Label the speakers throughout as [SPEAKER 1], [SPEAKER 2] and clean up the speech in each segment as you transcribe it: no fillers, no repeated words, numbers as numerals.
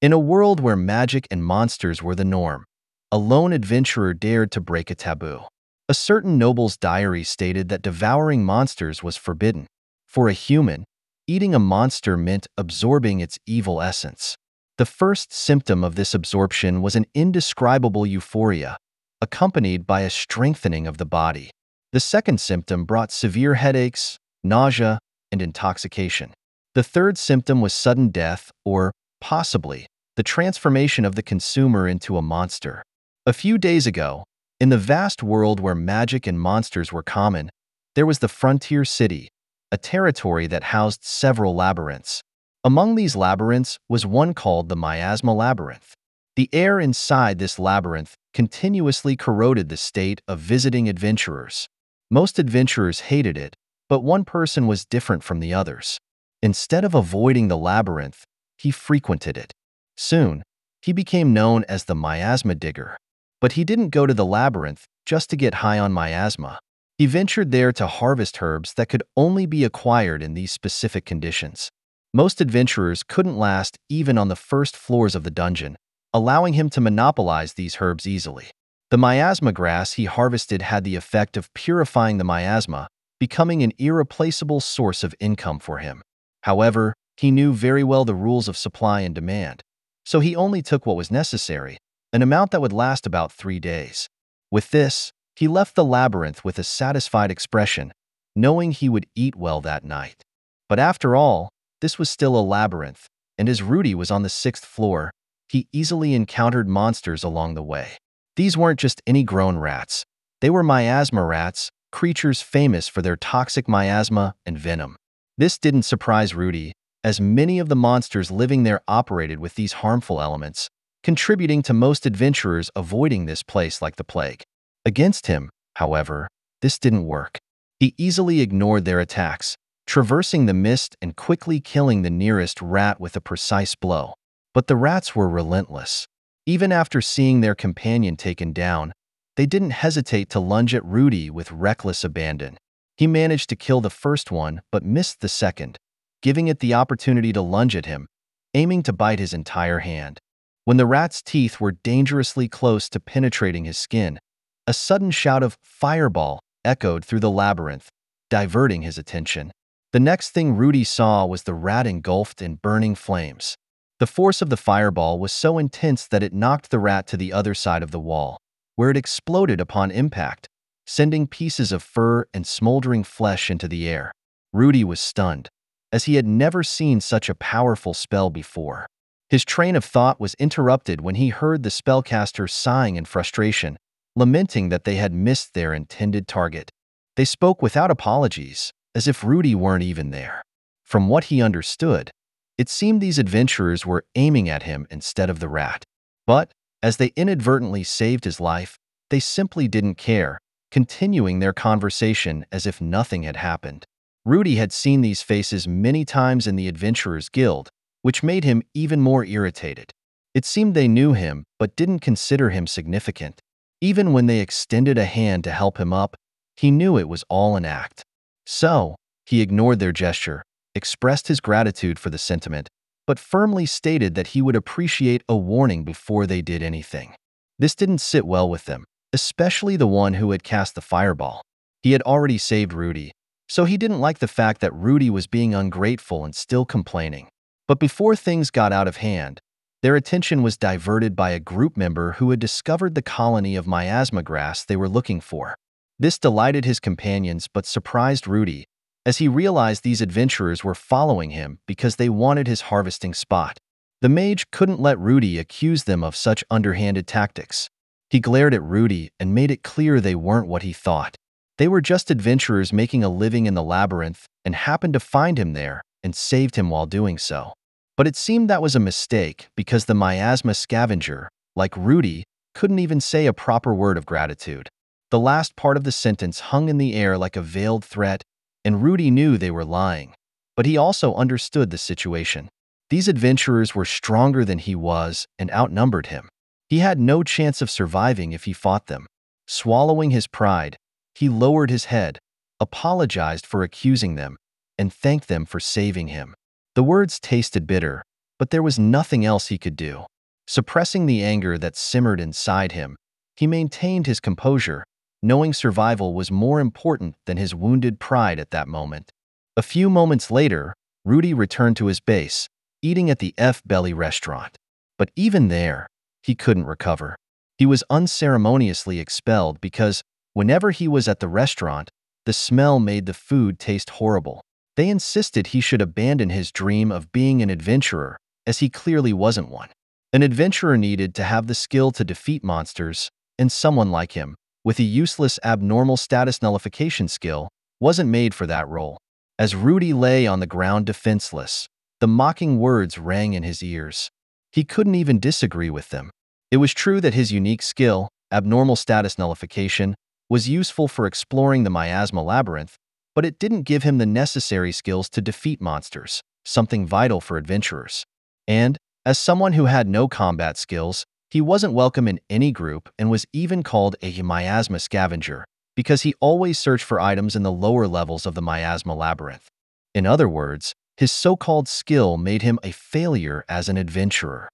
[SPEAKER 1] In a world where magic and monsters were the norm, a lone adventurer dared to break a taboo. A certain noble's diary stated that devouring monsters was forbidden. For a human, eating a monster meant absorbing its evil essence. The first symptom of this absorption was an indescribable euphoria, accompanied by a strengthening of the body. The second symptom brought severe headaches, nausea, and intoxication. The third symptom was sudden death or, possibly, the transformation of the consumer into a monster. A few days ago, in the vast world where magic and monsters were common, there was the frontier city, a territory that housed several labyrinths. Among these labyrinths was one called the Miasma Labyrinth. The air inside this labyrinth continuously corroded the state of visiting adventurers. Most adventurers hated it, but one person was different from the others. Instead of avoiding the labyrinth, he frequented it. Soon, he became known as the Miasma Digger. But he didn't go to the labyrinth just to get high on miasma. He ventured there to harvest herbs that could only be acquired in these specific conditions. Most adventurers couldn't last even on the first floors of the dungeon, allowing him to monopolize these herbs easily. The miasma grass he harvested had the effect of purifying the miasma, becoming an irreplaceable source of income for him. However, he knew very well the rules of supply and demand, so he only took what was necessary, an amount that would last about 3 days. With this, he left the labyrinth with a satisfied expression, knowing he would eat well that night. But after all, this was still a labyrinth, and as Rudy was on the 6th floor, he easily encountered monsters along the way. These weren't just any grown rats. They were miasma rats, creatures famous for their toxic miasma and venom. This didn't surprise Rudy, as many of the monsters living there operated with these harmful elements, contributing to most adventurers avoiding this place like the plague. Against him, however, this didn't work. He easily ignored their attacks, traversing the mist and quickly killing the nearest rat with a precise blow. But the rats were relentless. Even after seeing their companion taken down, they didn't hesitate to lunge at Rudy with reckless abandon. He managed to kill the first one but missed the second, giving it the opportunity to lunge at him, aiming to bite his entire hand. When the rat's teeth were dangerously close to penetrating his skin, a sudden shout of "Fireball!" echoed through the labyrinth, diverting his attention. The next thing Rudy saw was the rat engulfed in burning flames. The force of the fireball was so intense that it knocked the rat to the other side of the wall, where it exploded upon impact, sending pieces of fur and smoldering flesh into the air. Rudy was stunned, as he had never seen such a powerful spell before. His train of thought was interrupted when he heard the spellcaster sighing in frustration, lamenting that they had missed their intended target. They spoke without apologies, as if Rudy weren't even there. From what he understood, it seemed these adventurers were aiming at him instead of the rat. But, as they inadvertently saved his life, they simply didn't care, continuing their conversation as if nothing had happened. Rudy had seen these faces many times in the Adventurers Guild, which made him even more irritated. It seemed they knew him but didn't consider him significant. Even when they extended a hand to help him up, he knew it was all an act. So, he ignored their gesture, expressed his gratitude for the sentiment, but firmly stated that he would appreciate a warning before they did anything. This didn't sit well with them, especially the one who had cast the fireball. He had already saved Rudy, so he didn't like the fact that Rudy was being ungrateful and still complaining. But before things got out of hand, their attention was diverted by a group member who had discovered the colony of miasma grass they were looking for. This delighted his companions but surprised Rudy, as he realized these adventurers were following him because they wanted his harvesting spot. The mage couldn't let Rudy accuse them of such underhanded tactics. He glared at Rudy and made it clear they weren't what he thought. They were just adventurers making a living in the labyrinth and happened to find him there and saved him while doing so. But it seemed that was a mistake because the miasma scavenger, like Rudy, couldn't even say a proper word of gratitude. The last part of the sentence hung in the air like a veiled threat, and Rudy knew they were lying. But he also understood the situation. These adventurers were stronger than he was and outnumbered him. He had no chance of surviving if he fought them. Swallowing his pride, he lowered his head, apologized for accusing them, and thanked them for saving him. The words tasted bitter, but there was nothing else he could do. Suppressing the anger that simmered inside him, he maintained his composure, knowing survival was more important than his wounded pride at that moment. A few moments later, Rudy returned to his base, eating at the F-Belly restaurant. But even there, he couldn't recover. He was unceremoniously expelled because, whenever he was at the restaurant, the smell made the food taste horrible. They insisted he should abandon his dream of being an adventurer, as he clearly wasn't one. An adventurer needed to have the skill to defeat monsters, and someone like him, with a useless abnormal status nullification skill, wasn't made for that role. As Rudy lay on the ground defenseless, the mocking words rang in his ears. He couldn't even disagree with them. It was true that his unique skill, abnormal status nullification, was useful for exploring the miasma labyrinth, but it didn't give him the necessary skills to defeat monsters, something vital for adventurers. And, as someone who had no combat skills, he wasn't welcome in any group and was even called a miasma scavenger, because he always searched for items in the lower levels of the miasma labyrinth. In other words, his so-called skill made him a failure as an adventurer.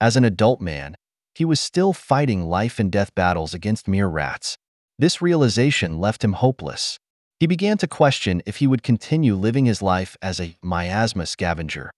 [SPEAKER 1] As an adult man, he was still fighting life-and-death battles against mere rats. This realization left him hopeless. He began to question if he would continue living his life as a miasma scavenger,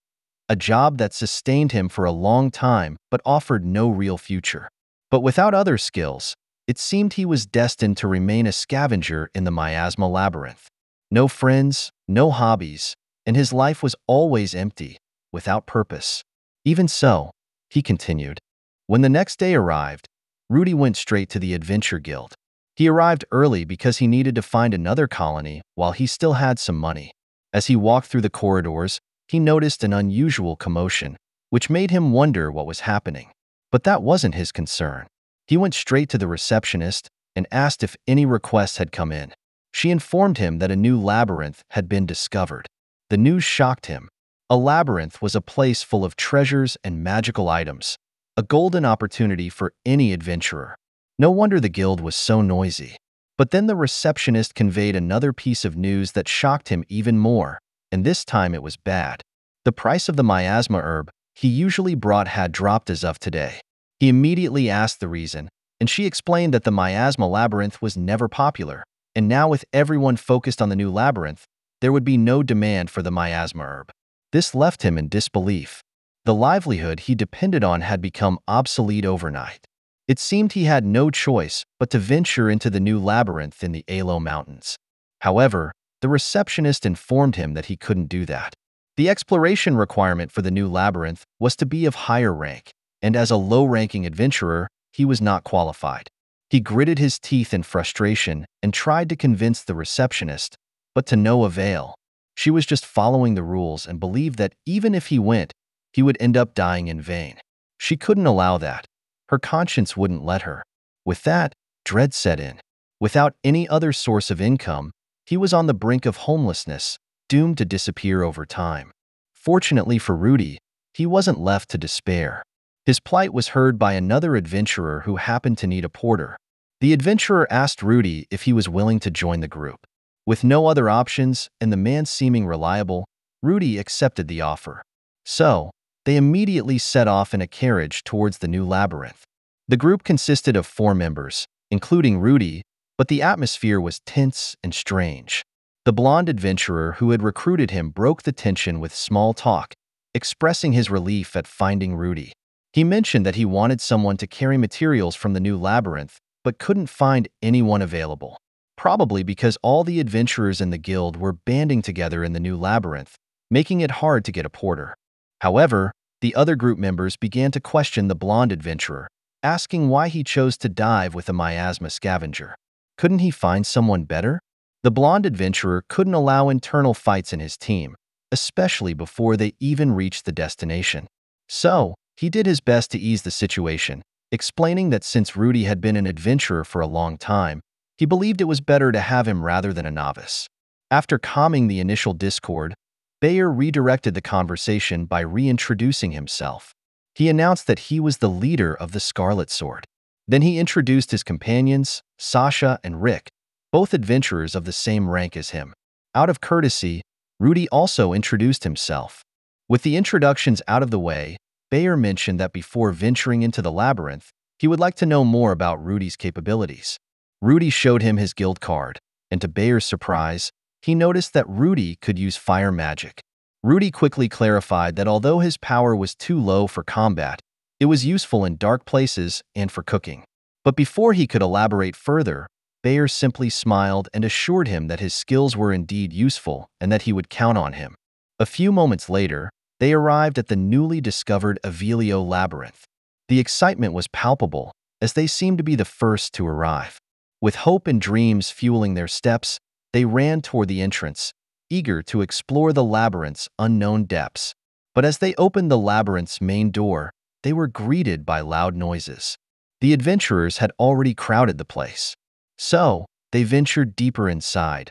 [SPEAKER 1] a job that sustained him for a long time but offered no real future. But without other skills, it seemed he was destined to remain a scavenger in the miasma labyrinth. No friends, no hobbies, and his life was always empty, without purpose. Even so, he continued. When the next day arrived, Rudy went straight to the Adventure Guild. He arrived early because he needed to find another colony while he still had some money. As he walked through the corridors, he noticed an unusual commotion, which made him wonder what was happening. But that wasn't his concern. He went straight to the receptionist and asked if any requests had come in. She informed him that a new labyrinth had been discovered. The news shocked him. A labyrinth was a place full of treasures and magical items, a golden opportunity for any adventurer. No wonder the guild was so noisy. But then the receptionist conveyed another piece of news that shocked him even more, and this time it was bad. The price of the miasma herb he usually brought had dropped as of today. He immediately asked the reason, and she explained that the miasma labyrinth was never popular, and now with everyone focused on the new labyrinth, there would be no demand for the miasma herb. This left him in disbelief. The livelihood he depended on had become obsolete overnight. It seemed he had no choice but to venture into the new labyrinth in the Alo Mountains. However, the receptionist informed him that he couldn't do that. The exploration requirement for the new labyrinth was to be of higher rank, and as a low-ranking adventurer, he was not qualified. He gritted his teeth in frustration and tried to convince the receptionist, but to no avail. She was just following the rules and believed that even if he went, he would end up dying in vain. She couldn't allow that. Her conscience wouldn't let her. With that, dread set in. Without any other source of income, he was on the brink of homelessness, doomed to disappear over time. Fortunately for Rudy, he wasn't left to despair. His plight was heard by another adventurer who happened to need a porter. The adventurer asked Rudy if he was willing to join the group. With no other options and the man seeming reliable, Rudy accepted the offer. So, they immediately set off in a carriage towards the new labyrinth. The group consisted of 4 members, including Rudy, but the atmosphere was tense and strange. The blonde adventurer who had recruited him broke the tension with small talk, expressing his relief at finding Rudy. He mentioned that he wanted someone to carry materials from the new labyrinth, but couldn't find anyone available. Probably because all the adventurers in the guild were banding together in the new labyrinth, making it hard to get a porter. However, the other group members began to question the blonde adventurer, asking why he chose to dive with a miasma scavenger. Couldn't he find someone better? The blonde adventurer couldn't allow internal fights in his team, especially before they even reached the destination. So, he did his best to ease the situation, explaining that since Rudy had been an adventurer for a long time, he believed it was better to have him rather than a novice. After calming the initial discord, Bayer redirected the conversation by reintroducing himself. He announced that he was the leader of the Scarlet Sword. Then he introduced his companions, Sasha and Rick, both adventurers of the same rank as him. Out of courtesy, Rudy also introduced himself. With the introductions out of the way, Bayer mentioned that before venturing into the labyrinth, he would like to know more about Rudy's capabilities. Rudy showed him his guild card, and to Bayer's surprise, he noticed that Rudy could use fire magic. Rudy quickly clarified that although his power was too low for combat, it was useful in dark places and for cooking. But before he could elaborate further, Bayer simply smiled and assured him that his skills were indeed useful and that he would count on him. A few moments later, they arrived at the newly discovered Avelio Labyrinth. The excitement was palpable, as they seemed to be the first to arrive. With hope and dreams fueling their steps, they ran toward the entrance, eager to explore the labyrinth's unknown depths. But as they opened the labyrinth's main door, they were greeted by loud noises. The adventurers had already crowded the place. So, they ventured deeper inside,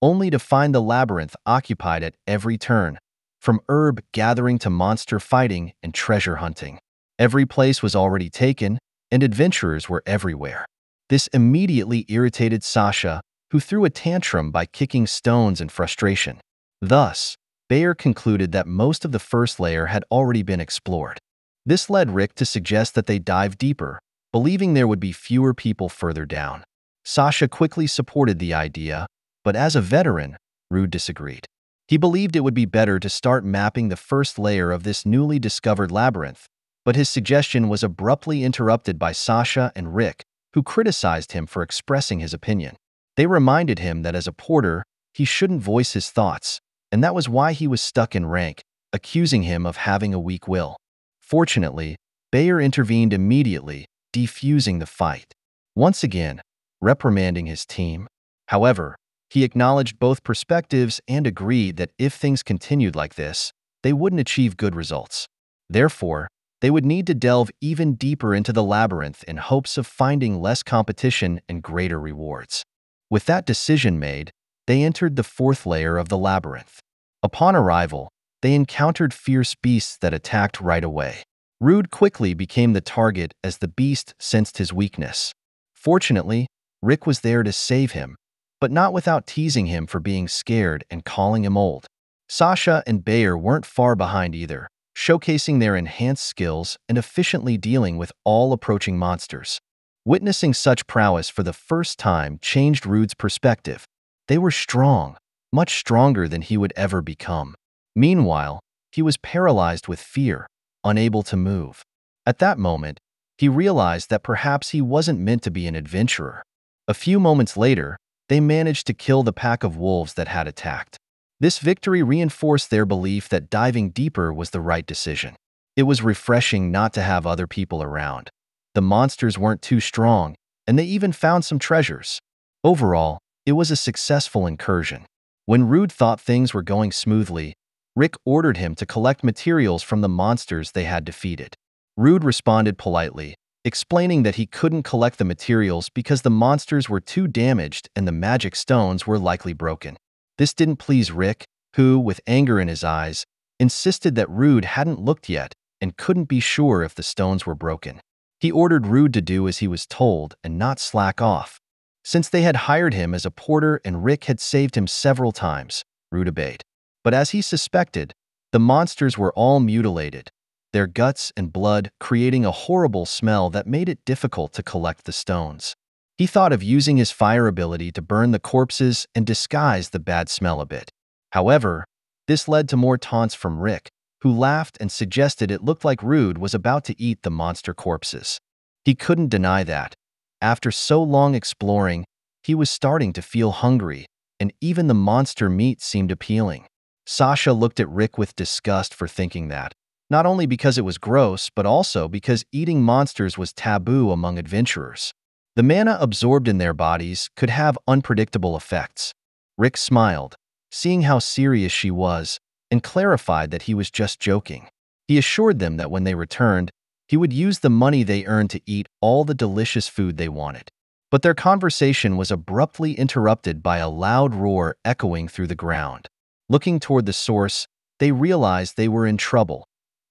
[SPEAKER 1] only to find the labyrinth occupied at every turn, from herb gathering to monster fighting and treasure hunting. Every place was already taken, and adventurers were everywhere. This immediately irritated Sasha, who threw a tantrum by kicking stones in frustration. Thus, Bayer concluded that most of the first layer had already been explored. This led Rick to suggest that they dive deeper, believing there would be fewer people further down. Sasha quickly supported the idea, but as a veteran, Rude disagreed. He believed it would be better to start mapping the first layer of this newly discovered labyrinth, but his suggestion was abruptly interrupted by Sasha and Rick, who criticized him for expressing his opinion. They reminded him that as a porter, he shouldn't voice his thoughts, and that was why he was stuck in rank, accusing him of having a weak will. Fortunately, Bayer intervened immediately, defusing the fight. Once again, reprimanding his team. However, he acknowledged both perspectives and agreed that if things continued like this, they wouldn't achieve good results. Therefore, they would need to delve even deeper into the labyrinth in hopes of finding less competition and greater rewards. With that decision made, they entered the fourth layer of the labyrinth. Upon arrival, they encountered fierce beasts that attacked right away. Rude quickly became the target as the beast sensed his weakness. Fortunately, Rick was there to save him, but not without teasing him for being scared and calling him old. Sasha and Bayer weren't far behind either, showcasing their enhanced skills and efficiently dealing with all approaching monsters. Witnessing such prowess for the first time changed Rude's perspective. They were strong, much stronger than he would ever become. Meanwhile, he was paralyzed with fear, unable to move. At that moment, he realized that perhaps he wasn't meant to be an adventurer. A few moments later, they managed to kill the pack of wolves that had attacked. This victory reinforced their belief that diving deeper was the right decision. It was refreshing not to have other people around. The monsters weren't too strong, and they even found some treasures. Overall, it was a successful incursion. When Rude thought things were going smoothly, Rick ordered him to collect materials from the monsters they had defeated. Rude responded politely, explaining that he couldn't collect the materials because the monsters were too damaged and the magic stones were likely broken. This didn't please Rick, who, with anger in his eyes, insisted that Rude hadn't looked yet and couldn't be sure if the stones were broken. He ordered Rude to do as he was told and not slack off. Since they had hired him as a porter and Rick had saved him several times, Rude obeyed. But as he suspected, the monsters were all mutilated, their guts and blood creating a horrible smell that made it difficult to collect the stones. He thought of using his fire ability to burn the corpses and disguise the bad smell a bit. However, this led to more taunts from Rick, who laughed and suggested it looked like Rude was about to eat the monster corpses. He couldn't deny that. After so long exploring, he was starting to feel hungry, and even the monster meat seemed appealing. Sasha looked at Rick with disgust for thinking that, not only because it was gross, but also because eating monsters was taboo among adventurers. The mana absorbed in their bodies could have unpredictable effects. Rick smiled, seeing how serious she was, and clarified that he was just joking. He assured them that when they returned, he would use the money they earned to eat all the delicious food they wanted. But their conversation was abruptly interrupted by a loud roar echoing through the ground. Looking toward the source, they realized they were in trouble.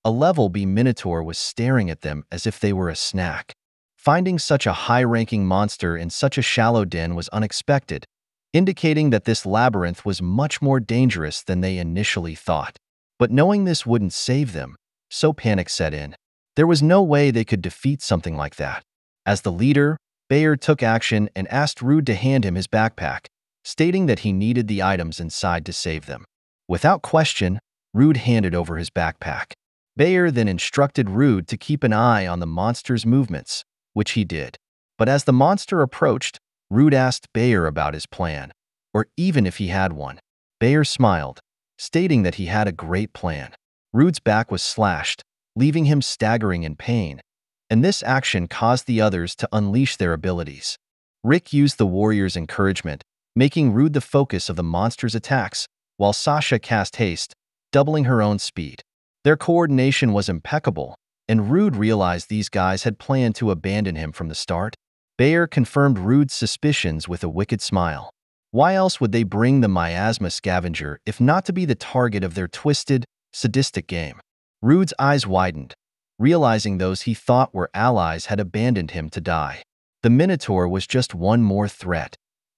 [SPEAKER 1] A level B minotaur was staring at them as if they were a snack. Finding such a high-ranking monster in such a shallow den was unexpected, indicating that this labyrinth was much more dangerous than they initially thought. But knowing this wouldn't save them, so panic set in. There was no way they could defeat something like that. As the leader, Bayer took action and asked Rude to hand him his backpack, stating that he needed the items inside to save them. Without question, Rude handed over his backpack. Bayer then instructed Rude to keep an eye on the monster's movements, which he did. But as the monster approached, Rude asked Bayer about his plan, or even if he had one. Bayer smiled, stating that he had a great plan. Rude's back was slashed, leaving him staggering in pain, and this action caused the others to unleash their abilities. Rick used the warrior's encouragement, making Rude the focus of the monster's attacks, while Sasha cast haste, doubling her own speed. Their coordination was impeccable, and Rude realized these guys had planned to abandon him from the start. Bayer confirmed Rude's suspicions with a wicked smile. Why else would they bring the miasma scavenger if not to be the target of their twisted, sadistic game? Rude's eyes widened, realizing those he thought were allies had abandoned him to die. The Minotaur was just one more threat.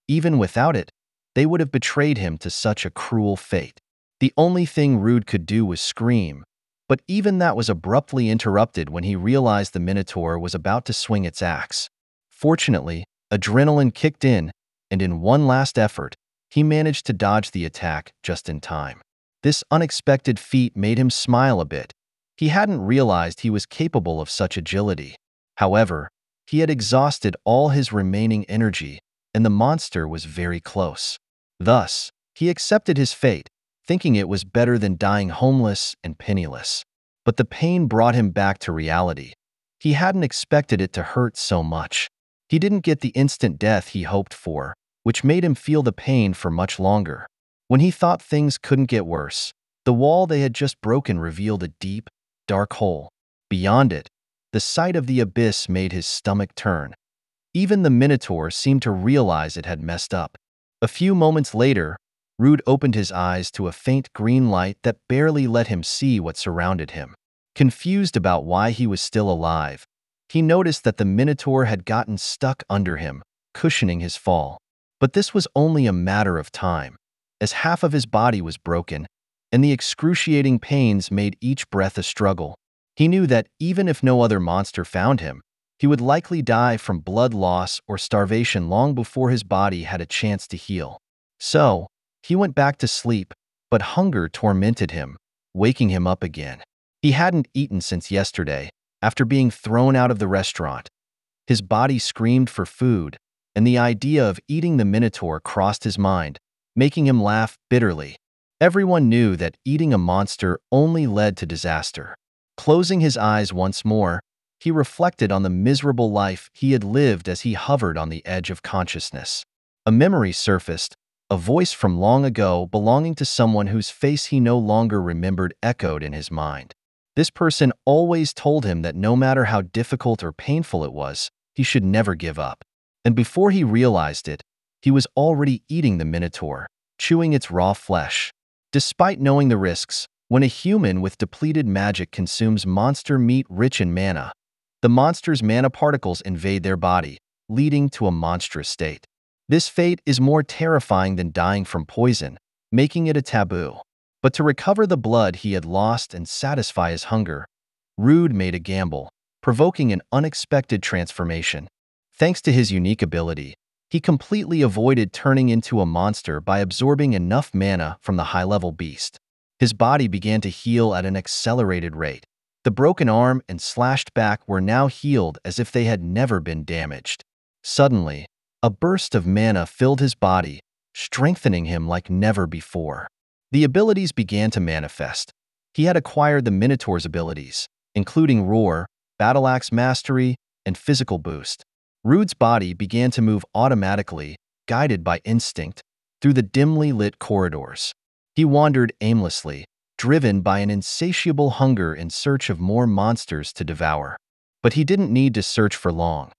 [SPEAKER 1] Even without it, they would have betrayed him to such a cruel fate. The only thing Rude could do was scream, but even that was abruptly interrupted when he realized the Minotaur was about to swing its axe. Fortunately, adrenaline kicked in, and in one last effort, he managed to dodge the attack just in time. This unexpected feat made him smile a bit. He hadn't realized he was capable of such agility. However, he had exhausted all his remaining energy, and the monster was very close. Thus, he accepted his fate, thinking it was better than dying homeless and penniless. But the pain brought him back to reality. He hadn't expected it to hurt so much. He didn't get the instant death he hoped for, which made him feel the pain for much longer. When he thought things couldn't get worse, the wall they had just broken revealed a deep, dark hole. Beyond it, the sight of the abyss made his stomach turn. Even the Minotaur seemed to realize it had messed up. A few moments later, Rude opened his eyes to a faint green light that barely let him see what surrounded him. Confused about why he was still alive, he noticed that the Minotaur had gotten stuck under him, cushioning his fall. But this was only a matter of time, as half of his body was broken, and the excruciating pains made each breath a struggle. He knew that even if no other monster found him, he would likely die from blood loss or starvation long before his body had a chance to heal. So, he went back to sleep, but hunger tormented him, waking him up again. He hadn't eaten since yesterday, after being thrown out of the restaurant. His body screamed for food, and the idea of eating the Minotaur crossed his mind, making him laugh bitterly. Everyone knew that eating a monster only led to disaster. Closing his eyes once more, he reflected on the miserable life he had lived as he hovered on the edge of consciousness. A memory surfaced, a voice from long ago belonging to someone whose face he no longer remembered echoed in his mind. This person always told him that no matter how difficult or painful it was, he should never give up. And before he realized it, he was already eating the Minotaur, chewing its raw flesh. Despite knowing the risks, when a human with depleted magic consumes monster meat rich in mana, the monster's mana particles invade their body, leading to a monstrous state. This fate is more terrifying than dying from poison, making it a taboo. But to recover the blood he had lost and satisfy his hunger, Rude made a gamble, provoking an unexpected transformation. Thanks to his unique ability, he completely avoided turning into a monster by absorbing enough mana from the high-level beast. His body began to heal at an accelerated rate. The broken arm and slashed back were now healed as if they had never been damaged. Suddenly, a burst of mana filled his body, strengthening him like never before. The abilities began to manifest. He had acquired the Minotaur's abilities, including Roar, Battle Axe Mastery, and Physical Boost. Rude's body began to move automatically, guided by instinct, through the dimly lit corridors. He wandered aimlessly, driven by an insatiable hunger in search of more monsters to devour. But he didn't need to search for long.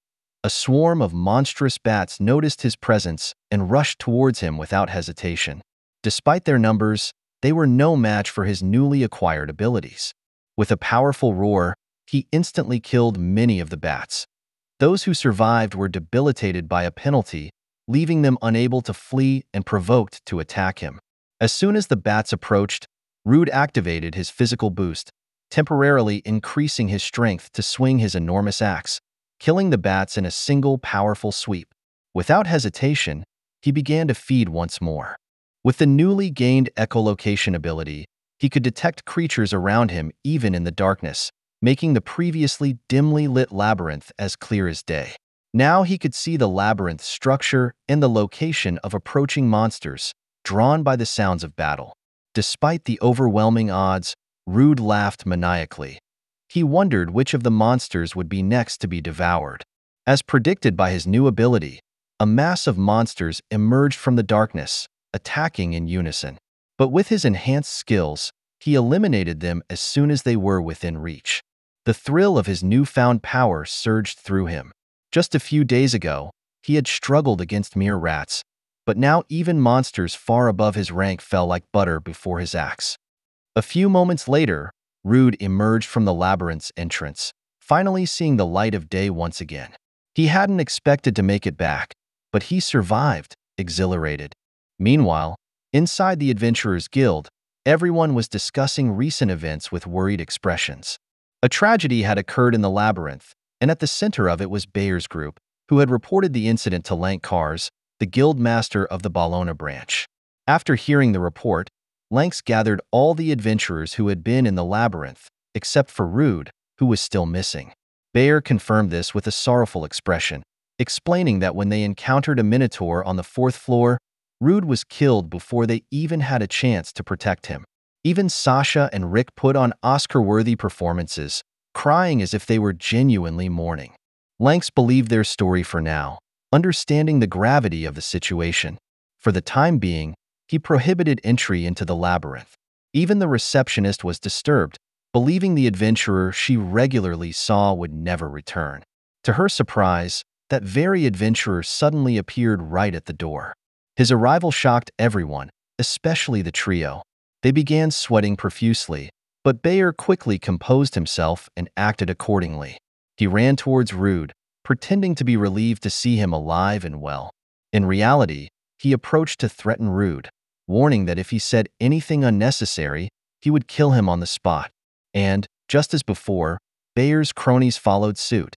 [SPEAKER 1] A swarm of monstrous bats noticed his presence and rushed towards him without hesitation. Despite their numbers, they were no match for his newly acquired abilities. With a powerful roar, he instantly killed many of the bats. Those who survived were debilitated by a penalty, leaving them unable to flee and provoked to attack him. As soon as the bats approached, Rude activated his physical boost, temporarily increasing his strength to swing his enormous axe, killing the bats in a single powerful sweep. Without hesitation, he began to feed once more. With the newly gained echolocation ability, he could detect creatures around him even in the darkness, making the previously dimly lit labyrinth as clear as day. Now he could see the labyrinth's structure and the location of approaching monsters, drawn by the sounds of battle. Despite the overwhelming odds, Rude laughed maniacally. He wondered which of the monsters would be next to be devoured. As predicted by his new ability, a mass of monsters emerged from the darkness, attacking in unison. But with his enhanced skills, he eliminated them as soon as they were within reach. The thrill of his newfound power surged through him. Just a few days ago, he had struggled against mere rats, but now even monsters far above his rank fell like butter before his axe. A few moments later, Rude emerged from the labyrinth's entrance, finally seeing the light of day once again. He hadn't expected to make it back, but he survived, exhilarated. Meanwhile, inside the Adventurers Guild, everyone was discussing recent events with worried expressions. A tragedy had occurred in the labyrinth, and at the center of it was Bayer's group, who had reported the incident to Lank Kars, the guild master of the Bologna branch. After hearing the report, Lanks gathered all the adventurers who had been in the labyrinth, except for Rude, who was still missing. Bayer confirmed this with a sorrowful expression, explaining that when they encountered a minotaur on the 4th floor, Rude was killed before they even had a chance to protect him. Even Sasha and Rick put on Oscar-worthy performances, crying as if they were genuinely mourning. Lanks believed their story for now, understanding the gravity of the situation. For the time being, he prohibited entry into the labyrinth. Even the receptionist was disturbed, believing the adventurer she regularly saw would never return. To her surprise, that very adventurer suddenly appeared right at the door. His arrival shocked everyone, especially the trio. They began sweating profusely, but Bayer quickly composed himself and acted accordingly. He ran towards Rude, pretending to be relieved to see him alive and well. In reality, he approached to threaten Rude, warning that if he said anything unnecessary, he would kill him on the spot. And, just as before, Bayer's cronies followed suit,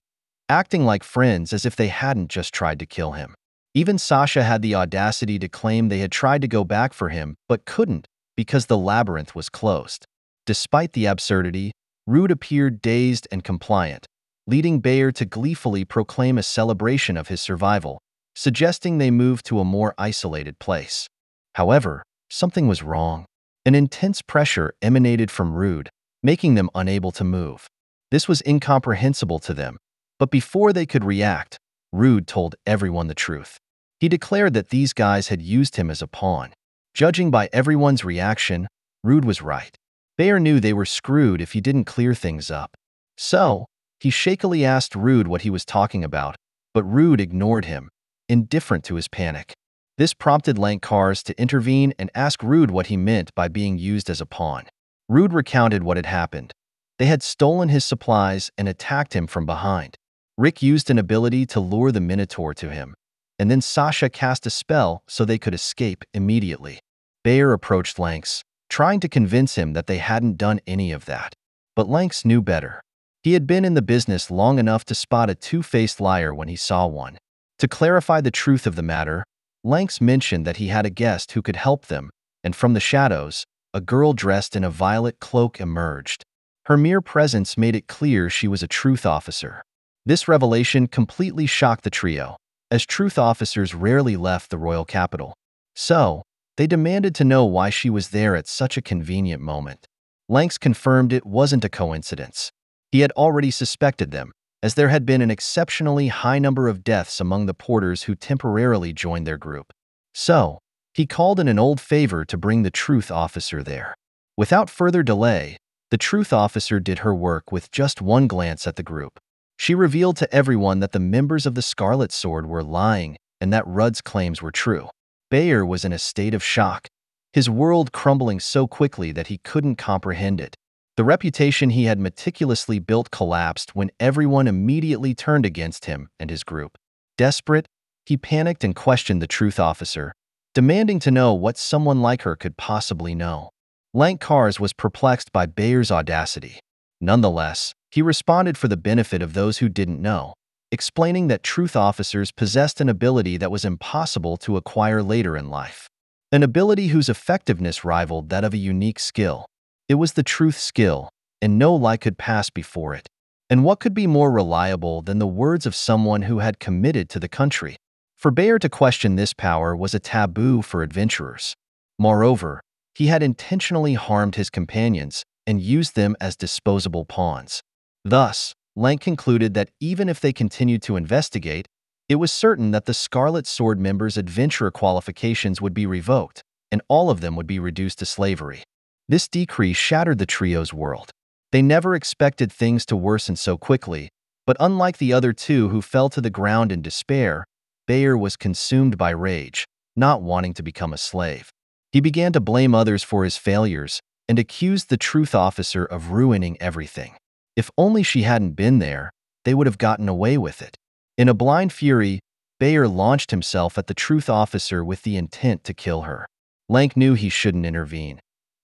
[SPEAKER 1] acting like friends as if they hadn't just tried to kill him. Even Sasha had the audacity to claim they had tried to go back for him but couldn't because the labyrinth was closed. Despite the absurdity, Rude appeared dazed and compliant, leading Bayer to gleefully proclaim a celebration of his survival, suggesting they move to a more isolated place. However, something was wrong. An intense pressure emanated from Rude, making them unable to move. This was incomprehensible to them, but before they could react, Rude told everyone the truth. He declared that these guys had used him as a pawn. Judging by everyone's reaction, Rude was right. Bayer knew they were screwed if he didn't clear things up. So, he shakily asked Rude what he was talking about, but Rude ignored him, indifferent to his panic. This prompted Lank Kars to intervene and ask Rude what he meant by being used as a pawn. Rude recounted what had happened. They had stolen his supplies and attacked him from behind. Rick used an ability to lure the Minotaur to him, and then Sasha cast a spell so they could escape immediately. Bayer approached Lanks, trying to convince him that they hadn't done any of that. But Lanks knew better. He had been in the business long enough to spot a two-faced liar when he saw one. To clarify the truth of the matter, Lanks mentioned that he had a guest who could help them, and from the shadows, a girl dressed in a violet cloak emerged. Her mere presence made it clear she was a truth officer. This revelation completely shocked the trio, as truth officers rarely left the royal capital. So, they demanded to know why she was there at such a convenient moment. Lanks confirmed it wasn't a coincidence. He had already suspected them, as there had been an exceptionally high number of deaths among the porters who temporarily joined their group. So, he called in an old favor to bring the truth officer there. Without further delay, the truth officer did her work with just one glance at the group. She revealed to everyone that the members of the Scarlet Sword were lying and that Rudd's claims were true. Bayer was in a state of shock, his world crumbling so quickly that he couldn't comprehend it. The reputation he had meticulously built collapsed when everyone immediately turned against him and his group. Desperate, he panicked and questioned the truth officer, demanding to know what someone like her could possibly know. Lankars was perplexed by Bayer's audacity. Nonetheless, he responded for the benefit of those who didn't know, explaining that truth officers possessed an ability that was impossible to acquire later in life. An ability whose effectiveness rivaled that of a unique skill. It was the truth skill, and no lie could pass before it. And what could be more reliable than the words of someone who had committed to the country? For Bayer to question this power was a taboo for adventurers. Moreover, he had intentionally harmed his companions and used them as disposable pawns. Thus, Lank concluded that even if they continued to investigate, it was certain that the Scarlet Sword members' adventurer qualifications would be revoked, and all of them would be reduced to slavery. This decree shattered the trio's world. They never expected things to worsen so quickly, but unlike the other two who fell to the ground in despair, Bayer was consumed by rage, not wanting to become a slave. He began to blame others for his failures and accused the truth officer of ruining everything. If only she hadn't been there, they would have gotten away with it. In a blind fury, Bayer launched himself at the truth officer with the intent to kill her. Lank knew he shouldn't intervene.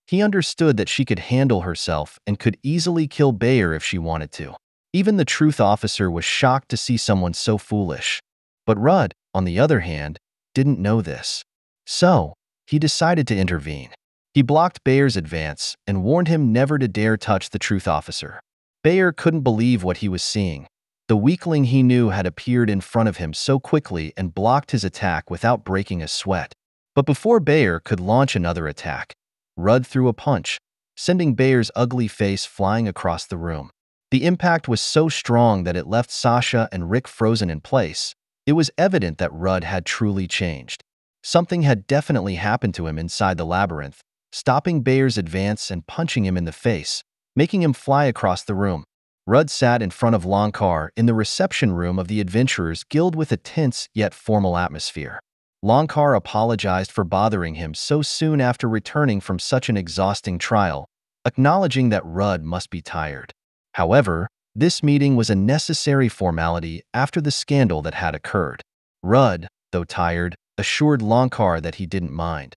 [SPEAKER 1] He understood that she could handle herself and could easily kill Bayer if she wanted to. Even the truth officer was shocked to see someone so foolish. But Rudd, on the other hand, didn't know this. So, he decided to intervene. He blocked Bayer's advance and warned him never to dare touch the truth officer. Bayer couldn't believe what he was seeing. The weakling he knew had appeared in front of him so quickly and blocked his attack without breaking a sweat. But before Bayer could launch another attack, Rudd threw a punch, sending Bayer's ugly face flying across the room. The impact was so strong that it left Sasha and Rick frozen in place. It was evident that Rudd had truly changed. Something had definitely happened to him inside the labyrinth, stopping Bayer's advance and punching him in the face, making him fly across the room. Rudd sat in front of Lankar in the reception room of the Adventurers Guild with a tense yet formal atmosphere. Lankar apologized for bothering him so soon after returning from such an exhausting trial, acknowledging that Rudd must be tired. However, this meeting was a necessary formality after the scandal that had occurred. Rudd, though tired, assured Lankar that he didn't mind.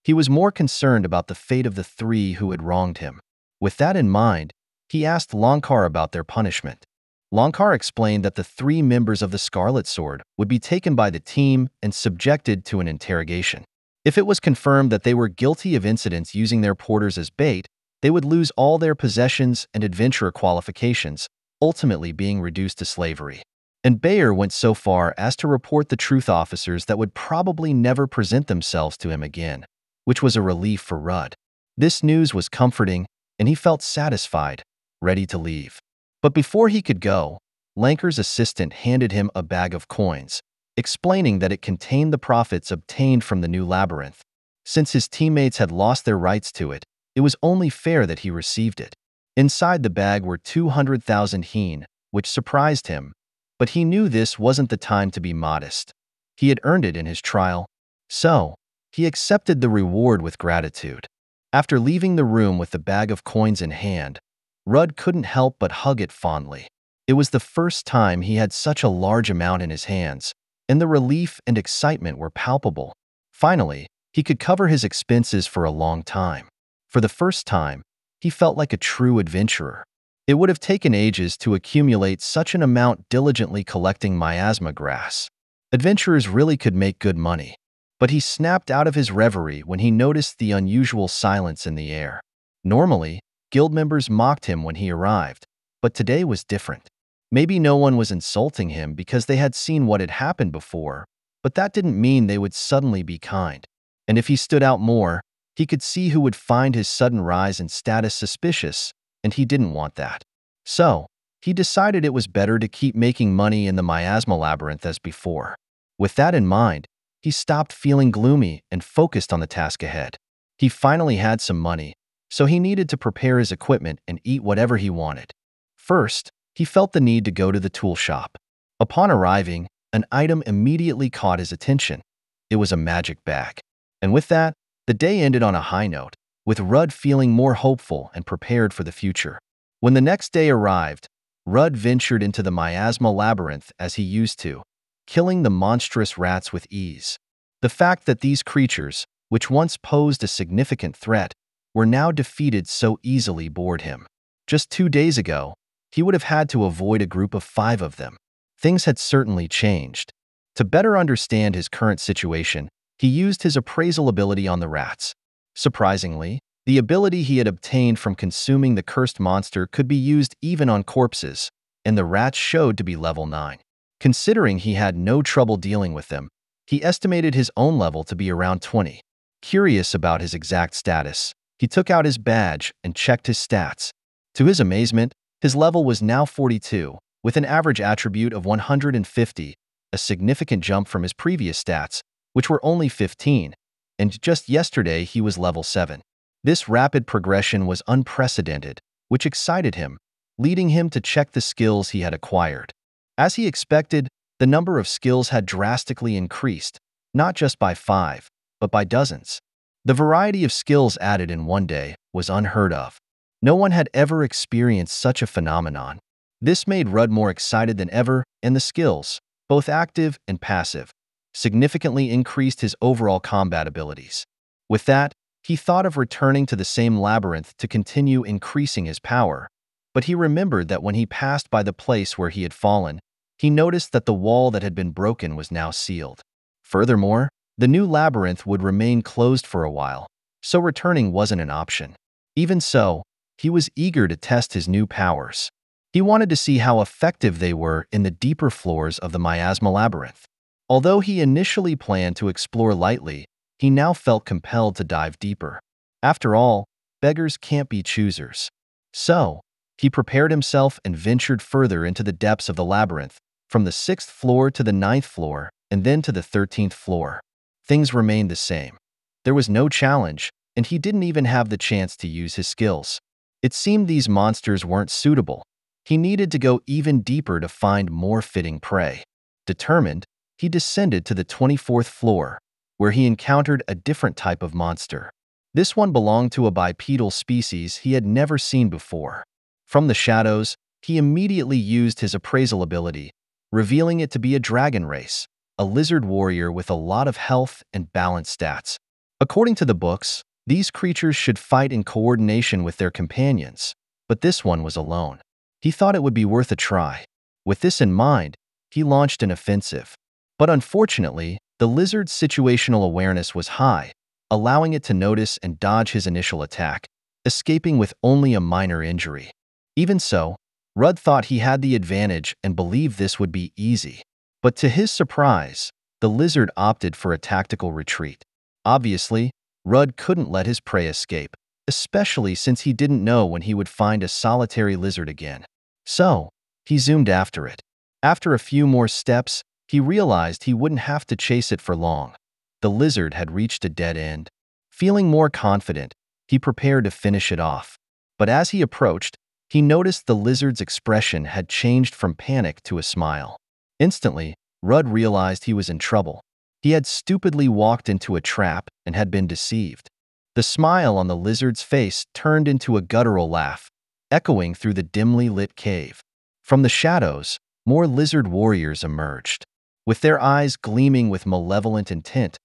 [SPEAKER 1] He was more concerned about the fate of the three who had wronged him. With that in mind, he asked Lankar about their punishment. Lankar explained that the three members of the Scarlet Sword would be taken by the team and subjected to an interrogation. If it was confirmed that they were guilty of incidents using their porters as bait, they would lose all their possessions and adventurer qualifications, ultimately being reduced to slavery. And Bayer went so far as to report the truth officers that would probably never present themselves to him again, which was a relief for Rudd. This news was comforting, and he felt satisfied, ready to leave. But before he could go, Lankar's assistant handed him a bag of coins, explaining that it contained the profits obtained from the new labyrinth. Since his teammates had lost their rights to it, it was only fair that he received it. Inside the bag were 200,000 heen, which surprised him, but he knew this wasn't the time to be modest. He had earned it in his trial. So, he accepted the reward with gratitude. After leaving the room with the bag of coins in hand, Rudd couldn't help but hug it fondly. It was the first time he had such a large amount in his hands, and the relief and excitement were palpable. Finally, he could cover his expenses for a long time. For the first time, he felt like a true adventurer. It would have taken ages to accumulate such an amount diligently collecting miasma grass. Adventurers really could make good money. But he snapped out of his reverie when he noticed the unusual silence in the air. Normally, guild members mocked him when he arrived, but today was different. Maybe no one was insulting him because they had seen what had happened before, but that didn't mean they would suddenly be kind. And if he stood out more, he could see who would find his sudden rise in status suspicious, and he didn't want that. So, he decided it was better to keep making money in the miasma labyrinth as before. With that in mind, he stopped feeling gloomy and focused on the task ahead. He finally had some money, so he needed to prepare his equipment and eat whatever he wanted. First, he felt the need to go to the tool shop. Upon arriving, an item immediately caught his attention. It was a magic bag. And with that, the day ended on a high note, with Rudd feeling more hopeful and prepared for the future. When the next day arrived, Rudd ventured into the miasma labyrinth as he used to, killing the monstrous rats with ease. The fact that these creatures, which once posed a significant threat, were now defeated so easily bored him. Just 2 days ago, he would have had to avoid a group of 5 of them. Things had certainly changed. To better understand his current situation, he used his appraisal ability on the rats. Surprisingly, the ability he had obtained from consuming the cursed monster could be used even on corpses, and the rats showed to be level 9. Considering he had no trouble dealing with them, he estimated his own level to be around 20. Curious about his exact status, he took out his badge and checked his stats. To his amazement, his level was now 42, with an average attribute of 150, a significant jump from his previous stats, which were only 15, and just yesterday he was level 7. This rapid progression was unprecedented, which excited him, leading him to check the skills he had acquired. As he expected, the number of skills had drastically increased, not just by 5, but by dozens. The variety of skills added in one day was unheard of. No one had ever experienced such a phenomenon. This made Rudd more excited than ever, and the skills, both active and passive, significantly increased his overall combat abilities. With that, he thought of returning to the same labyrinth to continue increasing his power, but he remembered that when he passed by the place where he had fallen, he noticed that the wall that had been broken was now sealed. Furthermore, the new labyrinth would remain closed for a while, so returning wasn't an option. Even so, he was eager to test his new powers. He wanted to see how effective they were in the deeper floors of the miasma labyrinth. Although he initially planned to explore lightly, he now felt compelled to dive deeper. After all, beggars can't be choosers. So, he prepared himself and ventured further into the depths of the labyrinth, from the 6th floor to the 9th floor, and then to the 13th floor. Things remained the same. There was no challenge, and he didn't even have the chance to use his skills. It seemed these monsters weren't suitable. He needed to go even deeper to find more fitting prey. Determined, he descended to the 24th floor, where he encountered a different type of monster. This one belonged to a bipedal species he had never seen before. From the shadows, he immediately used his appraisal ability, revealing it to be a dragon race, a lizard warrior with a lot of health and balanced stats. According to the books, these creatures should fight in coordination with their companions, but this one was alone. He thought it would be worth a try. With this in mind, he launched an offensive. But unfortunately, the lizard's situational awareness was high, allowing it to notice and dodge his initial attack, escaping with only a minor injury. Even so, Rudd thought he had the advantage and believed this would be easy. But to his surprise, the lizard opted for a tactical retreat. Obviously, Rudd couldn't let his prey escape, especially since he didn't know when he would find a solitary lizard again. So, he zoomed after it. After a few more steps, he realized he wouldn't have to chase it for long. The lizard had reached a dead end. Feeling more confident, he prepared to finish it off. But as he approached, he noticed the lizard's expression had changed from panic to a smile. Instantly, Rudd realized he was in trouble. He had stupidly walked into a trap and had been deceived. The smile on the lizard's face turned into a guttural laugh, echoing through the dimly lit cave. From the shadows, more lizard warriors emerged. With their eyes gleaming with malevolent intent,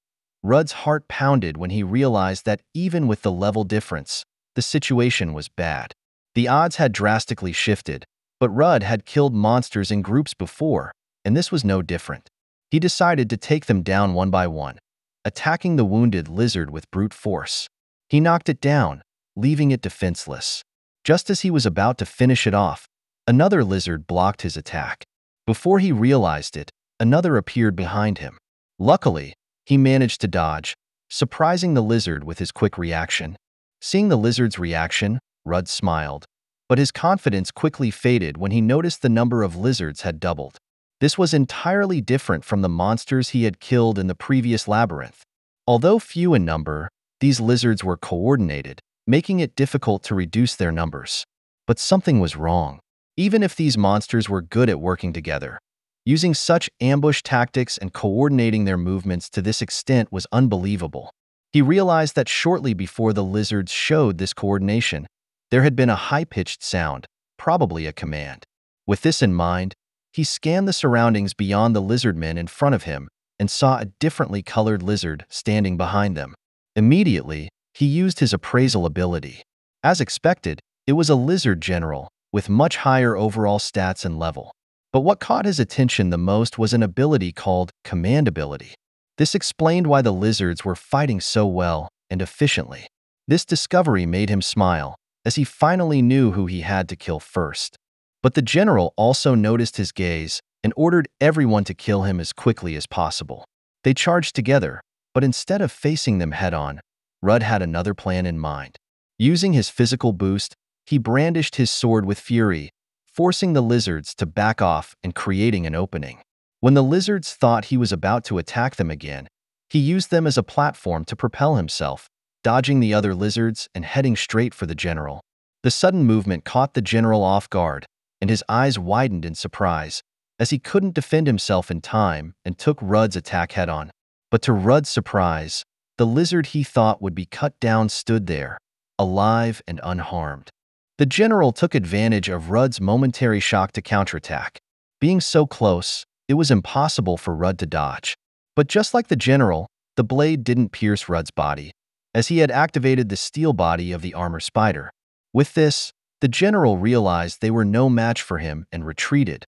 [SPEAKER 1] Rudd's heart pounded when he realized that even with the level difference, the situation was bad. The odds had drastically shifted, but Rudd had killed monsters in groups before, and this was no different. He decided to take them down one by one, attacking the wounded lizard with brute force. He knocked it down, leaving it defenseless. Just as he was about to finish it off, another lizard blocked his attack. Before he realized it, another appeared behind him. Luckily, he managed to dodge, surprising the lizard with his quick reaction. Seeing the lizard's reaction, Rudd smiled, but his confidence quickly faded when he noticed the number of lizards had doubled. This was entirely different from the monsters he had killed in the previous labyrinth. Although few in number, these lizards were coordinated, making it difficult to reduce their numbers. But something was wrong. Even if these monsters were good at working together, using such ambush tactics and coordinating their movements to this extent was unbelievable. He realized that shortly before the lizards showed this coordination, there had been a high-pitched sound, probably a command. With this in mind, he scanned the surroundings beyond the lizardmen in front of him and saw a differently colored lizard standing behind them. Immediately, he used his appraisal ability. As expected, it was a lizard general, with much higher overall stats and level. But what caught his attention the most was an ability called Command Ability. This explained why the lizards were fighting so well and efficiently. This discovery made him smile, as he finally knew who he had to kill first. But the general also noticed his gaze and ordered everyone to kill him as quickly as possible. They charged together, but instead of facing them head-on, Rudd had another plan in mind. Using his physical boost, he brandished his sword with fury, forcing the lizards to back off and creating an opening. When the lizards thought he was about to attack them again, he used them as a platform to propel himself, dodging the other lizards and heading straight for the general. The sudden movement caught the general off guard, and his eyes widened in surprise, as he couldn't defend himself in time and took Rudd's attack head-on. But to Rudd's surprise, the lizard he thought would be cut down stood there, alive and unharmed. The general took advantage of Rudd's momentary shock to counterattack. Being so close, it was impossible for Rudd to dodge. But just like the general, the blade didn't pierce Rudd's body, as he had activated the steel body of the armor spider. With this, the general realized they were no match for him and retreated,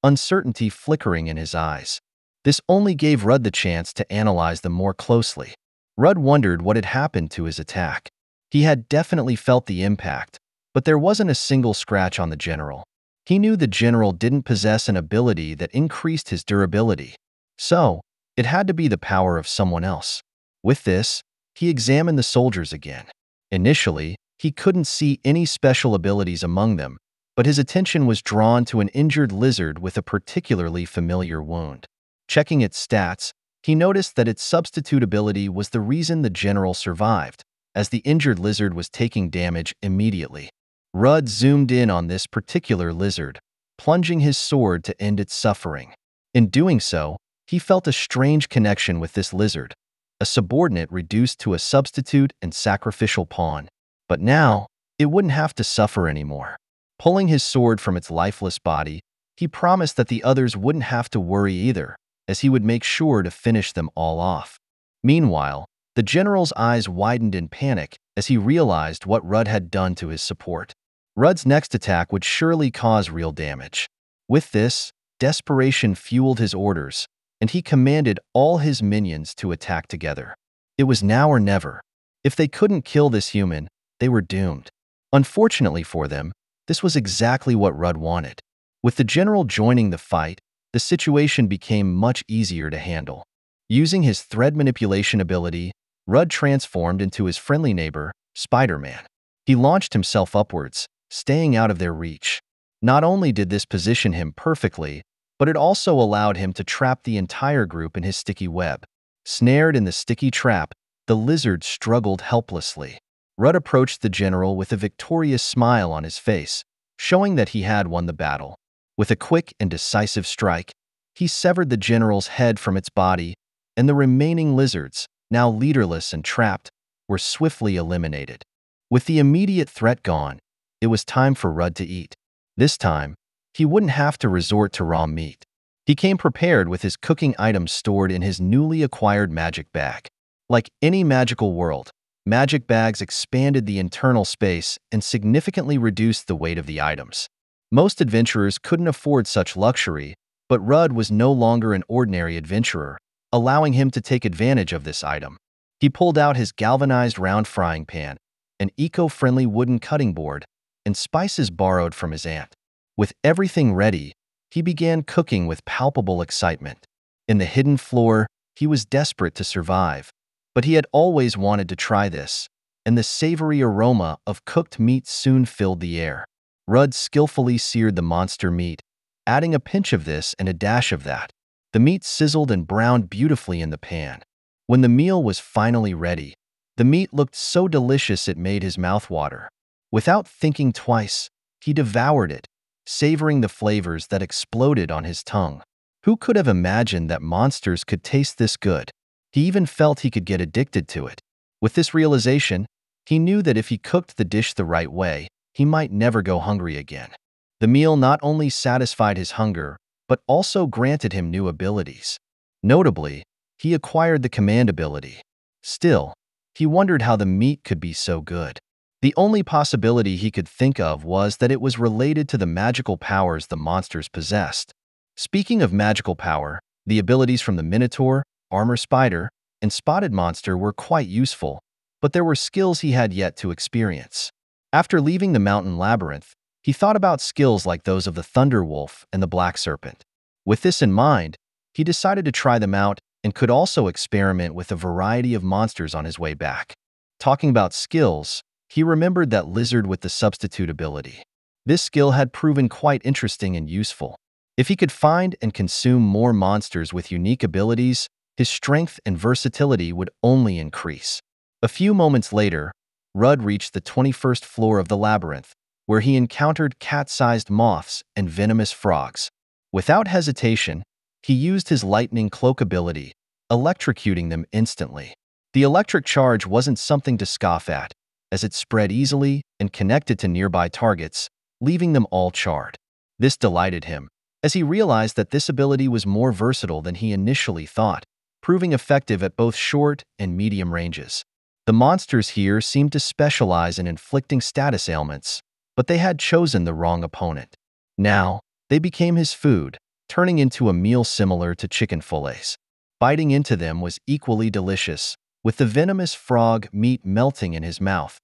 [SPEAKER 1] uncertainty flickering in his eyes. This only gave Rudd the chance to analyze them more closely. Rudd wondered what had happened to his attack. He had definitely felt the impact, but there wasn't a single scratch on the general. He knew the general didn't possess an ability that increased his durability, so it had to be the power of someone else. With this, he examined the soldiers again. Initially, he couldn't see any special abilities among them, but his attention was drawn to an injured lizard with a particularly familiar wound. Checking its stats, he noticed that its substitute ability was the reason the general survived, as the injured lizard was taking damage immediately. Rudd zoomed in on this particular lizard, plunging his sword to end its suffering. In doing so, he felt a strange connection with this lizard, a subordinate reduced to a substitute and sacrificial pawn. But now, it wouldn't have to suffer anymore. Pulling his sword from its lifeless body, he promised that the others wouldn't have to worry either, as he would make sure to finish them all off. Meanwhile, the general's eyes widened in panic as he realized what Rudd had done to his support. Rudd's next attack would surely cause real damage. With this, desperation fueled his orders, and he commanded all his minions to attack together. It was now or never. If they couldn't kill this human, they were doomed. Unfortunately for them, this was exactly what Rudd wanted. With the general joining the fight, the situation became much easier to handle. Using his thread manipulation ability, Rudd transformed into his friendly neighbor, Spider-Man. He launched himself upwards, staying out of their reach. Not only did this position him perfectly, but it also allowed him to trap the entire group in his sticky web. Snared in the sticky trap, the lizard struggled helplessly. Rudd approached the general with a victorious smile on his face, showing that he had won the battle. With a quick and decisive strike, he severed the general's head from its body, and the remaining lizards, now leaderless and trapped, were swiftly eliminated. With the immediate threat gone, it was time for Rudd to eat. This time, he wouldn't have to resort to raw meat. He came prepared with his cooking items stored in his newly acquired magic bag. Like any magical world, magic bags expanded the internal space and significantly reduced the weight of the items. Most adventurers couldn't afford such luxury, but Rudd was no longer an ordinary adventurer, allowing him to take advantage of this item. He pulled out his galvanized round frying pan, an eco-friendly wooden cutting board, and spices borrowed from his aunt. With everything ready, he began cooking with palpable excitement. In the hidden floor, he was desperate to survive, but he had always wanted to try this, and the savory aroma of cooked meat soon filled the air. Rudd skillfully seared the monster meat, adding a pinch of this and a dash of that. The meat sizzled and browned beautifully in the pan. When the meal was finally ready, the meat looked so delicious it made his mouth water. Without thinking twice, he devoured it, savoring the flavors that exploded on his tongue. Who could have imagined that monsters could taste this good? He even felt he could get addicted to it. With this realization, he knew that if he cooked the dish the right way, he might never go hungry again. The meal not only satisfied his hunger, but also granted him new abilities. Notably, he acquired the command ability. Still, He wondered how the meat could be so good. The only possibility he could think of was that it was related to the magical powers the monsters possessed. Speaking of magical power, the abilities from the Minotaur, Armor Spider, and Spotted Monster were quite useful, but there were skills he had yet to experience. After leaving the mountain labyrinth, he thought about skills like those of the Thunder Wolf and the Black Serpent. With this in mind, he decided to try them out and could also experiment with a variety of monsters on his way back. Talking about skills, he remembered that lizard with the substitute ability. This skill had proven quite interesting and useful. If he could find and consume more monsters with unique abilities, his strength and versatility would only increase. A few moments later, Rudd reached the 21st floor of the labyrinth, where he encountered cat-sized moths and venomous frogs. Without hesitation, he used his lightning cloak ability, electrocuting them instantly. The electric charge wasn't something to scoff at, as it spread easily and connected to nearby targets, leaving them all charred. This delighted him, as he realized that this ability was more versatile than he initially thought, proving effective at both short and medium ranges. The monsters here seemed to specialize in inflicting status ailments, but they had chosen the wrong opponent. Now, they became his food, turning into a meal similar to chicken fillets. Biting into them was equally delicious, with the venomous frog meat melting in his mouth.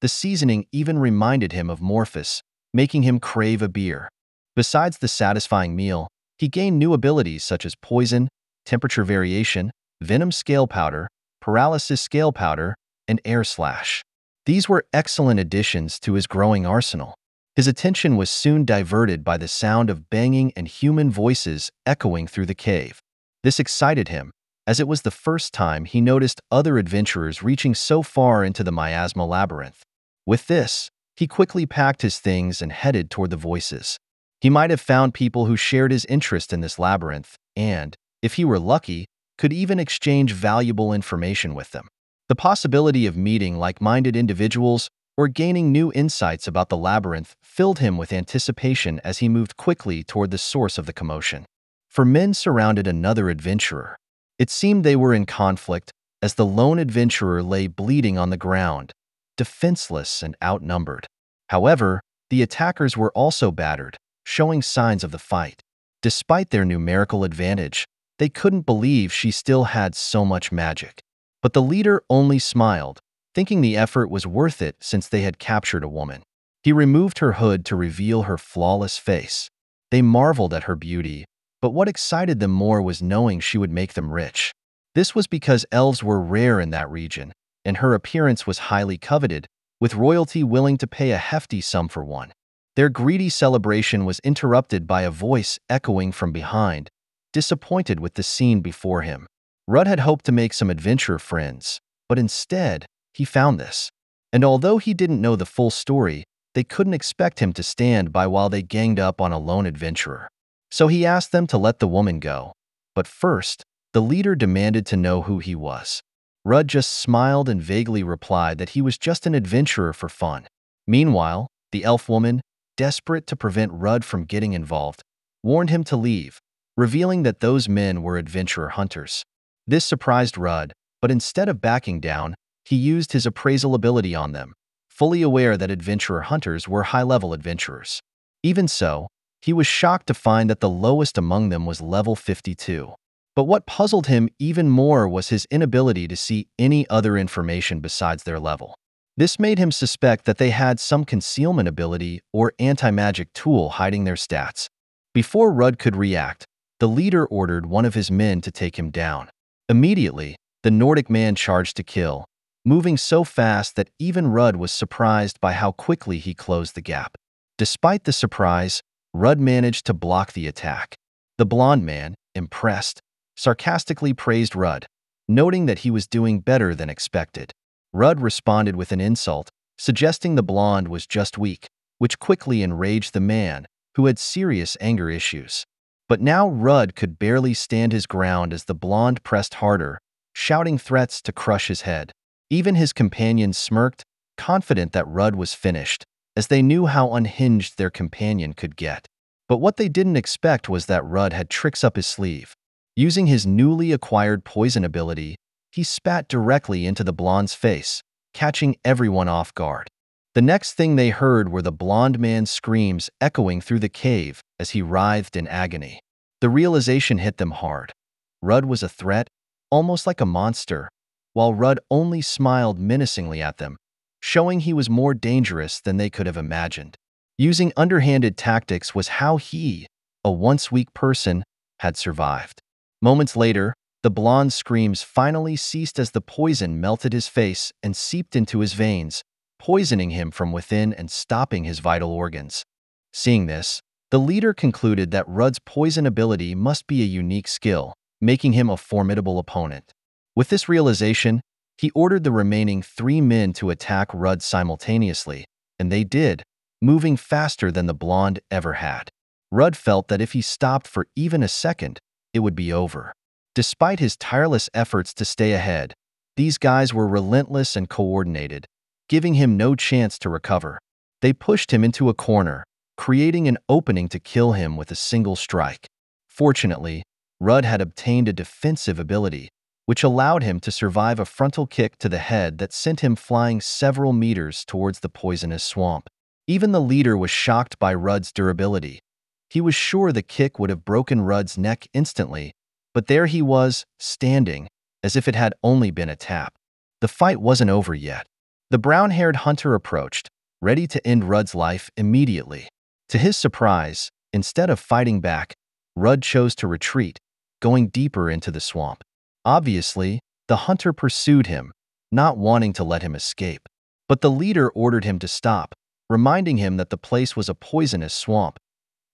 [SPEAKER 1] The seasoning even reminded him of Morphus, making him crave a beer. Besides the satisfying meal, he gained new abilities such as poison, temperature variation, venom scale powder, paralysis scale powder, and air slash. These were excellent additions to his growing arsenal. His attention was soon diverted by the sound of banging and human voices echoing through the cave. This excited him, as it was the first time he noticed other adventurers reaching so far into the miasma labyrinth. With this, he quickly packed his things and headed toward the voices. He might have found people who shared his interest in this labyrinth and, if he were lucky, could even exchange valuable information with them. The possibility of meeting like-minded individuals or gaining new insights about the labyrinth filled him with anticipation as he moved quickly toward the source of the commotion. 4 men surrounded another adventurer. It seemed they were in conflict as the lone adventurer lay bleeding on the ground, defenseless and outnumbered. However, the attackers were also battered, showing signs of the fight. Despite their numerical advantage, they couldn't believe she still had so much magic. But the leader only smiled, thinking the effort was worth it since they had captured a woman. He removed her hood to reveal her flawless face. They marveled at her beauty, but what excited them more was knowing she would make them rich. This was because elves were rare in that region, and her appearance was highly coveted, with royalty willing to pay a hefty sum for one. Their greedy celebration was interrupted by a voice echoing from behind, disappointed with the scene before him. Rudd had hoped to make some adventure friends, but instead, he found this. And although he didn't know the full story, they couldn't expect him to stand by while they ganged up on a lone adventurer. So he asked them to let the woman go. But first, the leader demanded to know who he was. Rudd just smiled and vaguely replied that he was just an adventurer for fun. Meanwhile, the elf woman, desperate to prevent Rudd from getting involved, warned him to leave, revealing that those men were adventurer hunters. This surprised Rudd, but instead of backing down, he used his appraisal ability on them, fully aware that adventurer hunters were high-level adventurers. Even so, he was shocked to find that the lowest among them was level 52. But what puzzled him even more was his inability to see any other information besides their level. This made him suspect that they had some concealment ability or anti-magic tool hiding their stats. Before Rudd could react, the leader ordered one of his men to take him down. Immediately, the Nordic man charged to kill, moving so fast that even Rudd was surprised by how quickly he closed the gap. Despite the surprise, Rudd managed to block the attack. The blonde man, impressed, sarcastically praised Rudd, noting that he was doing better than expected. Rudd responded with an insult, suggesting the blonde was just weak, which quickly enraged the man, who had serious anger issues. But now Rudd could barely stand his ground as the blonde pressed harder, shouting threats to crush his head. Even his companions smirked, confident that Rudd was finished, as they knew how unhinged their companion could get. But what they didn't expect was that Rudd had tricks up his sleeve. Using his newly acquired poison ability, he spat directly into the blonde's face, catching everyone off guard. The next thing they heard were the blonde man's screams echoing through the cave as he writhed in agony. The realization hit them hard. Rudd was a threat, almost like a monster, while Rudd only smiled menacingly at them, showing he was more dangerous than they could have imagined. Using underhanded tactics was how he, a once weak person, had survived. Moments later, the blonde's screams finally ceased as the poison melted his face and seeped into his veins, poisoning him from within and stopping his vital organs. Seeing this, the leader concluded that Rudd's poison ability must be a unique skill, making him a formidable opponent. With this realization, he ordered the remaining 3 men to attack Rudd simultaneously, and they did, moving faster than the blonde ever had. Rudd felt that if he stopped for even a second, it would be over. Despite his tireless efforts to stay ahead, these guys were relentless and coordinated, giving him no chance to recover. They pushed him into a corner, creating an opening to kill him with a single strike. Fortunately, Rudd had obtained a defensive ability, which allowed him to survive a frontal kick to the head that sent him flying several meters towards the poisonous swamp. Even the leader was shocked by Rudd's durability. He was sure the kick would have broken Rudd's neck instantly, but there he was, standing, as if it had only been a tap. The fight wasn't over yet. The brown-haired hunter approached, ready to end Rudd's life immediately. To his surprise, instead of fighting back, Rudd chose to retreat, going deeper into the swamp. Obviously, the hunter pursued him, not wanting to let him escape. But the leader ordered him to stop, reminding him that the place was a poisonous swamp.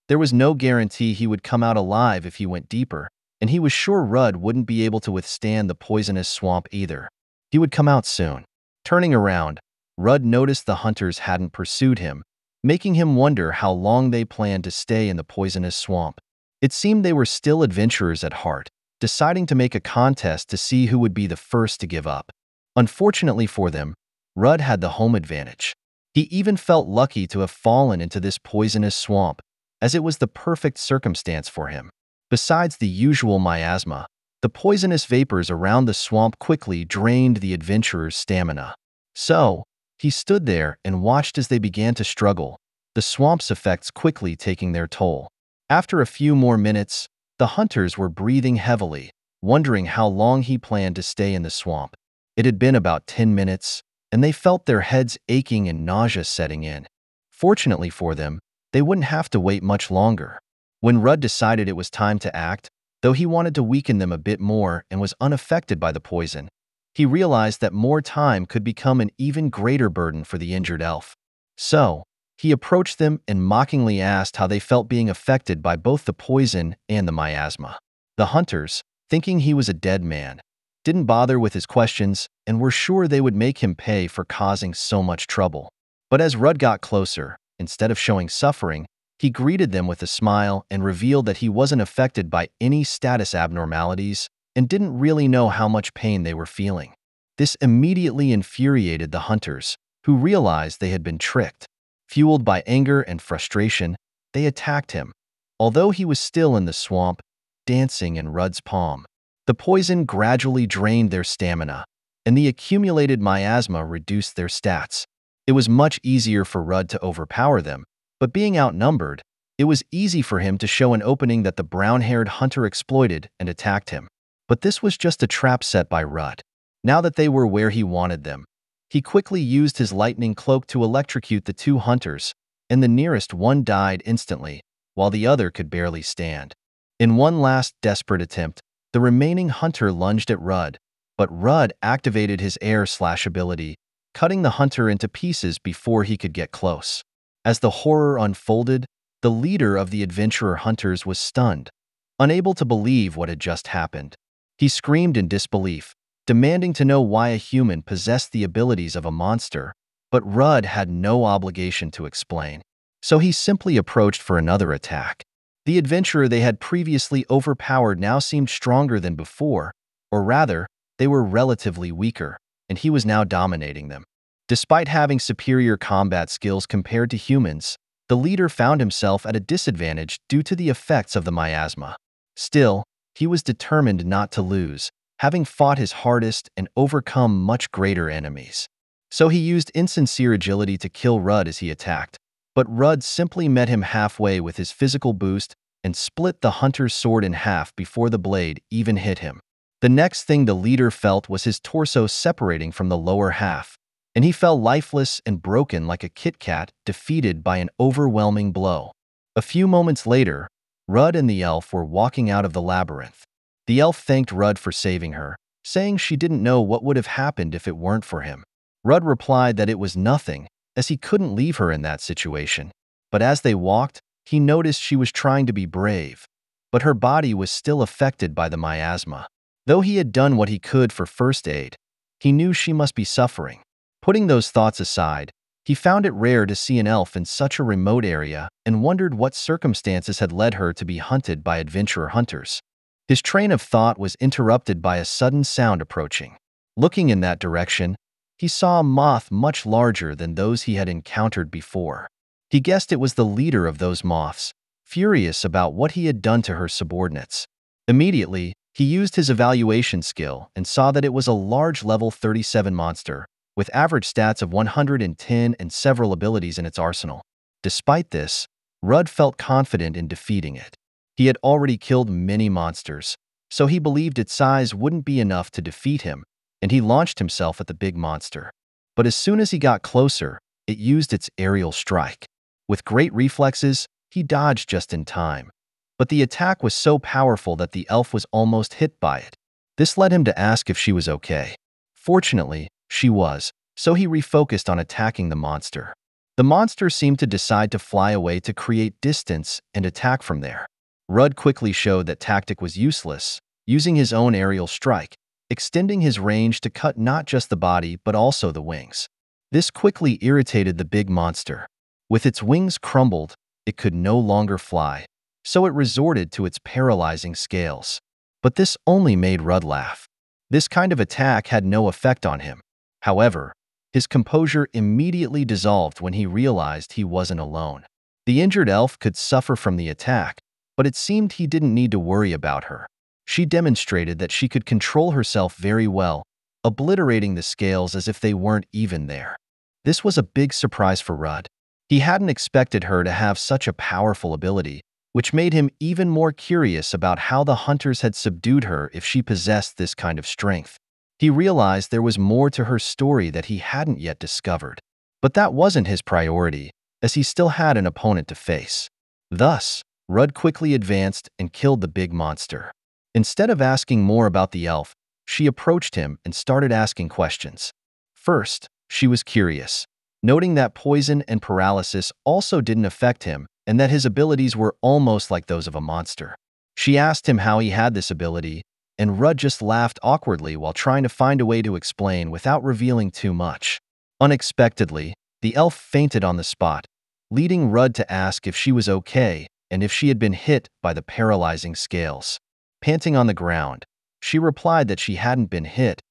[SPEAKER 1] There was no guarantee he would come out alive if he went deeper, and he was sure Rudd wouldn't be able to withstand the poisonous swamp either. He would come out soon. Turning around, Rudd noticed the hunters hadn't pursued him, making him wonder how long they planned to stay in the poisonous swamp. It seemed they were still adventurers at heart, deciding to make a contest to see who would be the first to give up. Unfortunately for them, Rudd had the home advantage. He even felt lucky to have fallen into this poisonous swamp, as it was the perfect circumstance for him. Besides the usual miasma, the poisonous vapors around the swamp quickly drained the adventurer's stamina. So, he stood there and watched as they began to struggle, the swamp's effects quickly taking their toll. After a few more minutes, the hunters were breathing heavily, wondering how long he planned to stay in the swamp. It had been about 10 minutes, and they felt their heads aching and nausea setting in. Fortunately for them, they wouldn't have to wait much longer. When Rudd decided it was time to act, though he wanted to weaken them a bit more and was unaffected by the poison, he realized that more time could become an even greater burden for the injured elf. So, he approached them and mockingly asked how they felt being affected by both the poison and the miasma. The hunters, thinking he was a dead man, didn't bother with his questions and were sure they would make him pay for causing so much trouble. But as Rudd got closer, instead of showing suffering, he greeted them with a smile and revealed that he wasn't affected by any status abnormalities and didn't really know how much pain they were feeling. This immediately infuriated the hunters, who realized they had been tricked. Fueled by anger and frustration, they attacked him, although he was still in the swamp, dancing in Rudd's palm. The poison gradually drained their stamina, and the accumulated miasma reduced their stats. It was much easier for Rudd to overpower them, but being outnumbered, it was easy for him to show an opening that the brown-haired hunter exploited and attacked him. But this was just a trap set by Rudd. Now that they were where he wanted them, he quickly used his lightning cloak to electrocute the 2 hunters, and the nearest one died instantly, while the other could barely stand. In one last desperate attempt, the remaining hunter lunged at Rudd, but Rudd activated his air slash ability, cutting the hunter into pieces before he could get close. As the horror unfolded, the leader of the adventurer hunters was stunned, unable to believe what had just happened. He screamed in disbelief, demanding to know why a human possessed the abilities of a monster, but Rudd had no obligation to explain. So he simply approached for another attack. The adventurer they had previously overpowered now seemed stronger than before, or rather, they were relatively weaker, and he was now dominating them. Despite having superior combat skills compared to humans, the leader found himself at a disadvantage due to the effects of the miasma. Still, he was determined not to lose, having fought his hardest and overcome much greater enemies. So he used insincere agility to kill Rudd as he attacked, but Rudd simply met him halfway with his physical boost and split the hunter's sword in half before the blade even hit him. The next thing the leader felt was his torso separating from the lower half, and he fell lifeless and broken like a Kit Kat defeated by an overwhelming blow. A few moments later, Rudd and the elf were walking out of the labyrinth. The elf thanked Rudd for saving her, saying she didn't know what would have happened if it weren't for him. Rudd replied that it was nothing, as he couldn't leave her in that situation. But as they walked, he noticed she was trying to be brave, but her body was still affected by the miasma. Though he had done what he could for first aid, he knew she must be suffering. Putting those thoughts aside, he found it rare to see an elf in such a remote area and wondered what circumstances had led her to be hunted by adventurer hunters. His train of thought was interrupted by a sudden sound approaching. Looking in that direction, he saw a moth much larger than those he had encountered before. He guessed it was the leader of those moths, furious about what he had done to her subordinates. Immediately, he used his evaluation skill and saw that it was a large level 37 monster, with average stats of 110 and several abilities in its arsenal. Despite this, Rudd felt confident in defeating it. He had already killed many monsters, so he believed its size wouldn't be enough to defeat him, and he launched himself at the big monster. But as soon as he got closer, it used its aerial strike. With great reflexes, he dodged just in time. But the attack was so powerful that the elf was almost hit by it. This led him to ask if she was okay. Fortunately, she was, so he refocused on attacking the monster. The monster seemed to decide to fly away to create distance and attack from there. Rudd quickly showed that tactic was useless, using his own aerial strike, extending his range to cut not just the body but also the wings. This quickly irritated the big monster. With its wings crumbled, it could no longer fly, so it resorted to its paralyzing scales. But this only made Rudd laugh. This kind of attack had no effect on him. However, his composure immediately dissolved when he realized he wasn't alone. The injured elf could suffer from the attack, but it seemed he didn't need to worry about her. She demonstrated that she could control herself very well, obliterating the scales as if they weren't even there. This was a big surprise for Rudd. He hadn't expected her to have such a powerful ability, which made him even more curious about how the hunters had subdued her if she possessed this kind of strength. He realized there was more to her story that he hadn't yet discovered. But that wasn't his priority, as he still had an opponent to face. Thus, Rudd quickly advanced and killed the big monster. Instead of asking more about the elf, she approached him and started asking questions. First, she was curious, noting that poison and paralysis also didn't affect him and that his abilities were almost like those of a monster. She asked him how he had this ability, and Rudd just laughed awkwardly while trying to find a way to explain without revealing too much. Unexpectedly, the elf fainted on the spot, leading Rudd to ask if she was okay and if she had been hit by the paralyzing scales. Panting on the ground, she replied that she hadn't been hit,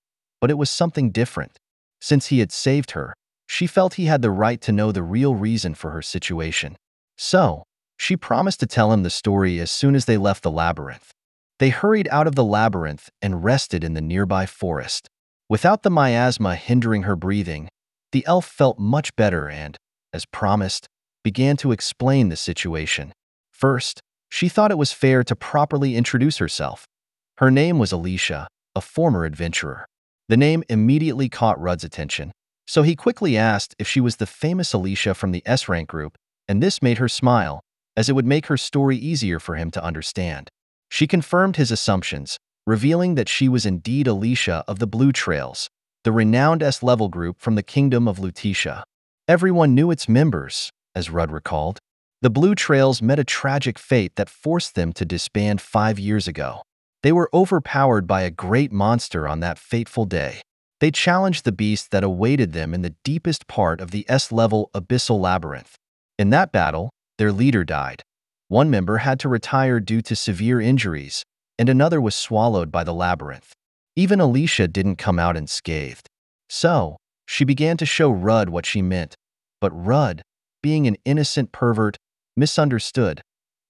[SPEAKER 1] but it was something different. Since he had saved her, she felt he had the right to know the real reason for her situation. So, she promised to tell him the story as soon as they left the labyrinth. They hurried out of the labyrinth and rested in the nearby forest. Without the miasma hindering her breathing, the elf felt much better and, as promised, began to explain the situation. First, she thought it was fair to properly introduce herself. Her name was Alicia, a former adventurer. The name immediately caught Rudd's attention, so he quickly asked if she was the famous Alicia from the S-Rank group, and this made her smile, as it would make her story easier for him to understand. She confirmed his assumptions, revealing that she was indeed Alicia of the Blue Trails, the renowned S-level group from the Kingdom of Lutetia. Everyone knew its members, as Rudd recalled. The Blue Trails met a tragic fate that forced them to disband 5 years ago. They were overpowered by a great monster on that fateful day. They challenged the beast that awaited them in the deepest part of the S-level abyssal labyrinth. In that battle, their leader died. One member had to retire due to severe injuries, and another was swallowed by the labyrinth. Even Alicia didn't come out unscathed. So, she began to show Rudd what she meant, but Rudd, being an innocent pervert, misunderstood,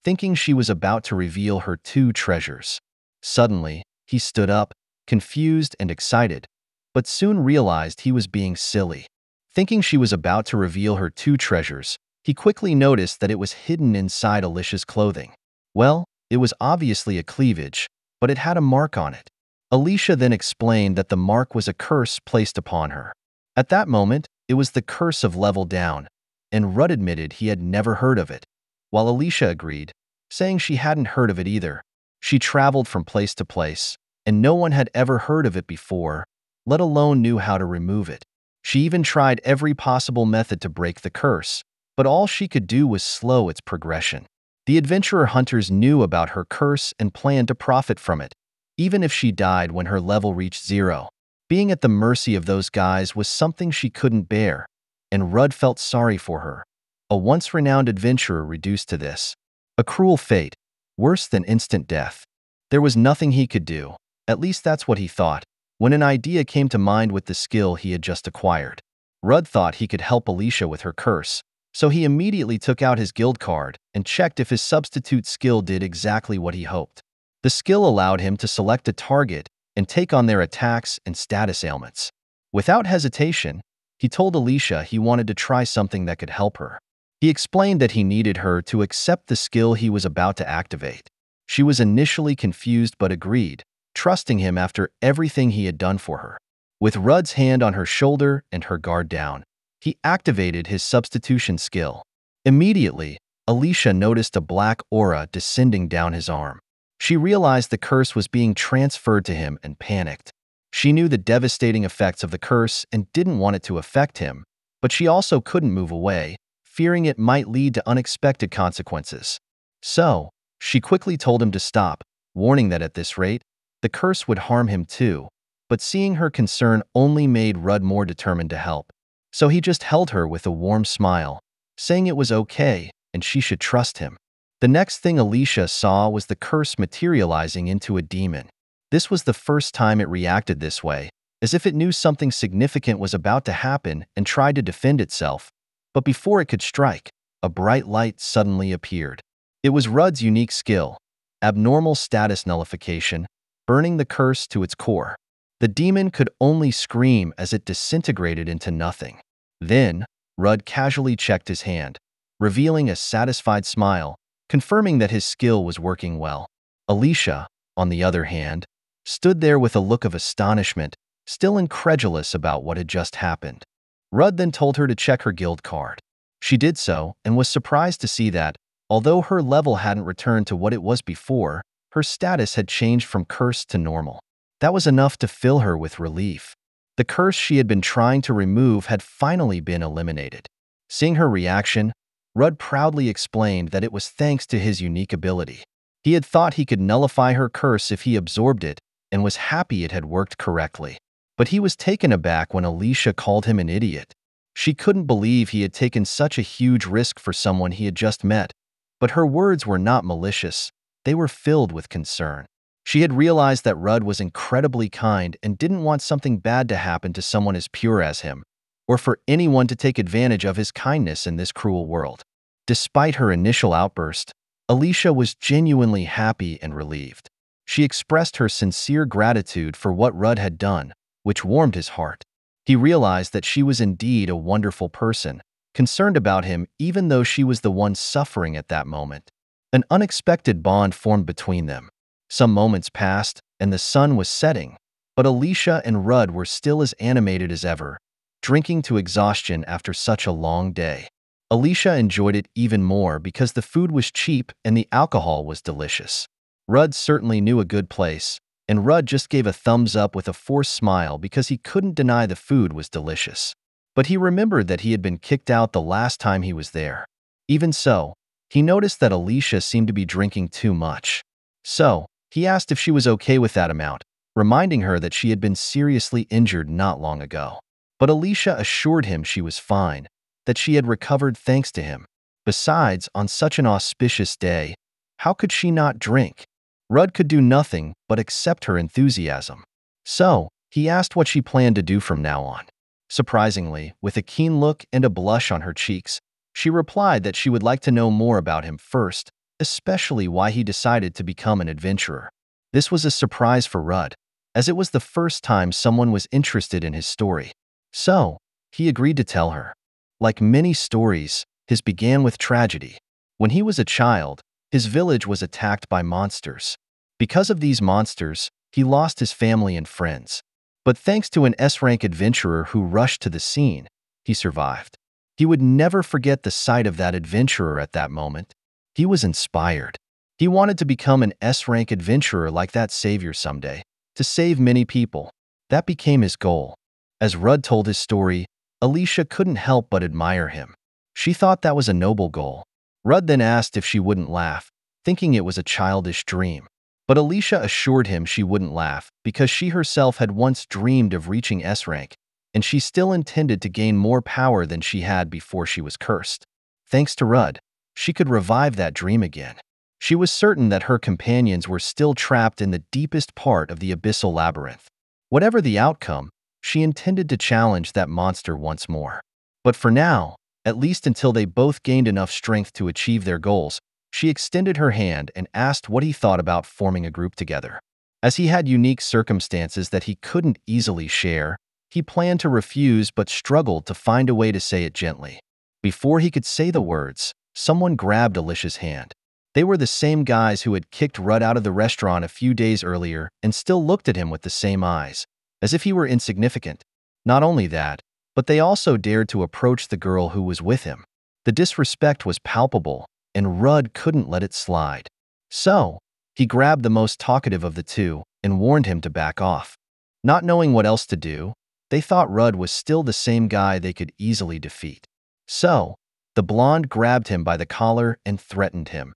[SPEAKER 1] thinking she was about to reveal her 2 treasures. Suddenly, he stood up, confused and excited, but soon realized he was being silly. Thinking she was about to reveal her two treasures, he quickly noticed that it was hidden inside Alicia's clothing. Well, it was obviously a cleavage, but it had a mark on it. Alicia then explained that the mark was a curse placed upon her. At that moment, it was the curse of Level Down, and Rudd admitted he had never heard of it, while Alicia agreed, saying she hadn't heard of it either. She traveled from place to place, and no one had ever heard of it before, let alone knew how to remove it. She even tried every possible method to break the curse, but all she could do was slow its progression. The adventurer hunters knew about her curse and planned to profit from it, even if she died when her level reached 0. Being at the mercy of those guys was something she couldn't bear, and Rudd felt sorry for her. A once renowned adventurer reduced to this. A cruel fate, worse than instant death. There was nothing he could do, at least that's what he thought, when an idea came to mind with the skill he had just acquired. Rudd thought he could help Alicia with her curse, so he immediately took out his guild card and checked if his substitute skill did exactly what he hoped. The skill allowed him to select a target and take on their attacks and status ailments. Without hesitation, he told Alicia he wanted to try something that could help her. He explained that he needed her to accept the skill he was about to activate. She was initially confused but agreed, trusting him after everything he had done for her. With Rudd's hand on her shoulder and her guard down, he activated his substitution skill. Immediately, Alicia noticed a black aura descending down his arm. She realized the curse was being transferred to him and panicked. She knew the devastating effects of the curse and didn't want it to affect him, but she also couldn't move away, fearing it might lead to unexpected consequences. So, she quickly told him to stop, warning that at this rate, the curse would harm him too, but seeing her concern only made Rudd more determined to help. So he just held her with a warm smile, saying it was okay and she should trust him. The next thing Alicia saw was the curse materializing into a demon. This was the first time it reacted this way, as if it knew something significant was about to happen and tried to defend itself. But before it could strike, a bright light suddenly appeared. It was Rudd's unique skill, abnormal status nullification, burning the curse to its core. The demon could only scream as it disintegrated into nothing. Then, Rudd casually checked his hand, revealing a satisfied smile, confirming that his skill was working well. Alicia, on the other hand, stood there with a look of astonishment, still incredulous about what had just happened. Rudd then told her to check her guild card. She did so and was surprised to see that, although her level hadn't returned to what it was before, her status had changed from cursed to normal. That was enough to fill her with relief. The curse she had been trying to remove had finally been eliminated. Seeing her reaction, Rudd proudly explained that it was thanks to his unique ability. He had thought he could nullify her curse if he absorbed it, and was happy it had worked correctly. But he was taken aback when Alicia called him an idiot. She couldn't believe he had taken such a huge risk for someone he had just met, but her words were not malicious. They were filled with concern. She had realized that Rudd was incredibly kind and didn't want something bad to happen to someone as pure as him, or for anyone to take advantage of his kindness in this cruel world. Despite her initial outburst, Alicia was genuinely happy and relieved. She expressed her sincere gratitude for what Rudd had done, which warmed his heart. He realized that she was indeed a wonderful person, concerned about him even though she was the one suffering at that moment. An unexpected bond formed between them. Some moments passed, and the sun was setting, but Alicia and Rudd were still as animated as ever, drinking to exhaustion after such a long day. Alicia enjoyed it even more because the food was cheap and the alcohol was delicious. Rudd certainly knew a good place, and Rudd just gave a thumbs up with a forced smile because he couldn't deny the food was delicious. But he remembered that he had been kicked out the last time he was there. Even so, he noticed that Alicia seemed to be drinking too much. So, he asked if she was okay with that amount, reminding her that she had been seriously injured not long ago. But Alicia assured him she was fine, that she had recovered thanks to him. Besides, on such an auspicious day, how could she not drink? Rudd could do nothing but accept her enthusiasm. So, he asked what she planned to do from now on. Surprisingly, with a keen look and a blush on her cheeks, she replied that she would like to know more about him first, especially why he decided to become an adventurer. This was a surprise for Rudd. as it was the first time someone was interested in his story. So, he agreed to tell her. Like many stories, his began with tragedy. When he was a child, his village was attacked by monsters. Because of these monsters, he lost his family and friends. But thanks to an S-rank adventurer who rushed to the scene, he survived. He would never forget the sight of that adventurer at that moment. He was inspired. He wanted to become an S-rank adventurer like that savior someday, to save many people. That became his goal. As Rudd told his story, Alicia couldn't help but admire him. She thought that was a noble goal. Rudd then asked if she wouldn't laugh, thinking it was a childish dream. But Alicia assured him she wouldn't laugh because she herself had once dreamed of reaching S-rank, and she still intended to gain more power than she had before she was cursed. Thanks to Rudd, she could revive that dream again. She was certain that her companions were still trapped in the deepest part of the abyssal labyrinth. Whatever the outcome, she intended to challenge that monster once more. But for now, at least until they both gained enough strength to achieve their goals, she extended her hand and asked what he thought about forming a group together. As he had unique circumstances that he couldn't easily share, he planned to refuse but struggled to find a way to say it gently. Before he could say the words, someone grabbed Alicia's hand. They were the same guys who had kicked Rudd out of the restaurant a few days earlier and still looked at him with the same eyes, as if he were insignificant. Not only that, but they also dared to approach the girl who was with him. The disrespect was palpable, and Rudd couldn't let it slide. So, he grabbed the most talkative of the two and warned him to back off. Not knowing what else to do, they thought Rudd was still the same guy they could easily defeat. So, the blonde grabbed him by the collar and threatened him,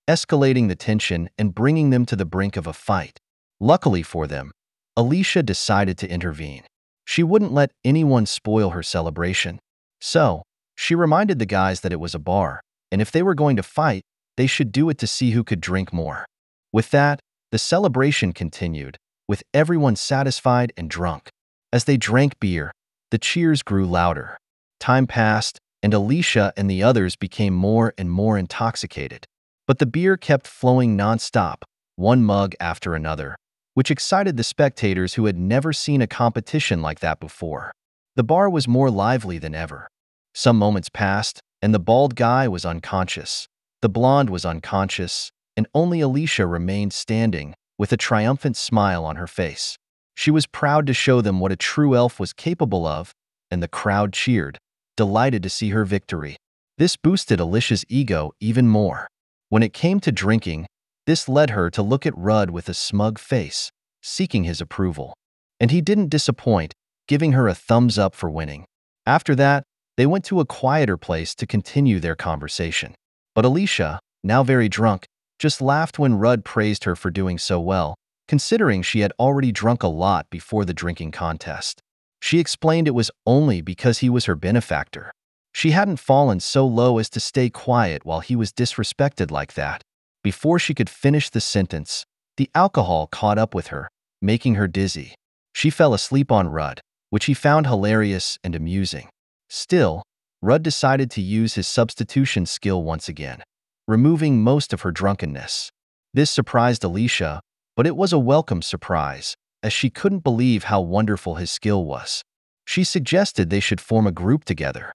[SPEAKER 1] escalating the tension and bringing them to the brink of a fight. Luckily for them, Alicia decided to intervene. She wouldn't let anyone spoil her celebration. So, she reminded the guys that it was a bar, and if they were going to fight, they should do it to see who could drink more. With that, the celebration continued, with everyone satisfied and drunk. As they drank beer, the cheers grew louder. Time passed, and Alicia and the others became more and more intoxicated. But the beer kept flowing non-stop, one mug after another, which excited the spectators who had never seen a competition like that before. The bar was more lively than ever. Some moments passed, and the bald guy was unconscious. The blonde was unconscious, and only Alicia remained standing, with a triumphant smile on her face. She was proud to show them what a true elf was capable of, and the crowd cheered, delighted to see her victory. This boosted Alicia's ego even more. When it came to drinking, this led her to look at Rudd with a smug face, seeking his approval. And he didn't disappoint, giving her a thumbs up for winning. After that, they went to a quieter place to continue their conversation. But Alicia, now very drunk, just laughed when Rudd praised her for doing so well, considering she had already drunk a lot before the drinking contest. She explained it was only because he was her benefactor. She hadn't fallen so low as to stay quiet while he was disrespected like that. Before she could finish the sentence, the alcohol caught up with her, making her dizzy. She fell asleep on Rudd, which he found hilarious and amusing. Still, Rudd decided to use his substitution skill once again, removing most of her drunkenness. This surprised Alicia, but it was a welcome surprise, as she couldn't believe how wonderful his skill was. She suggested they should form a group together.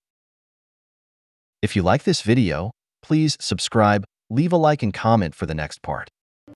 [SPEAKER 1] If you like this video, please subscribe, leave a like and comment for the next part.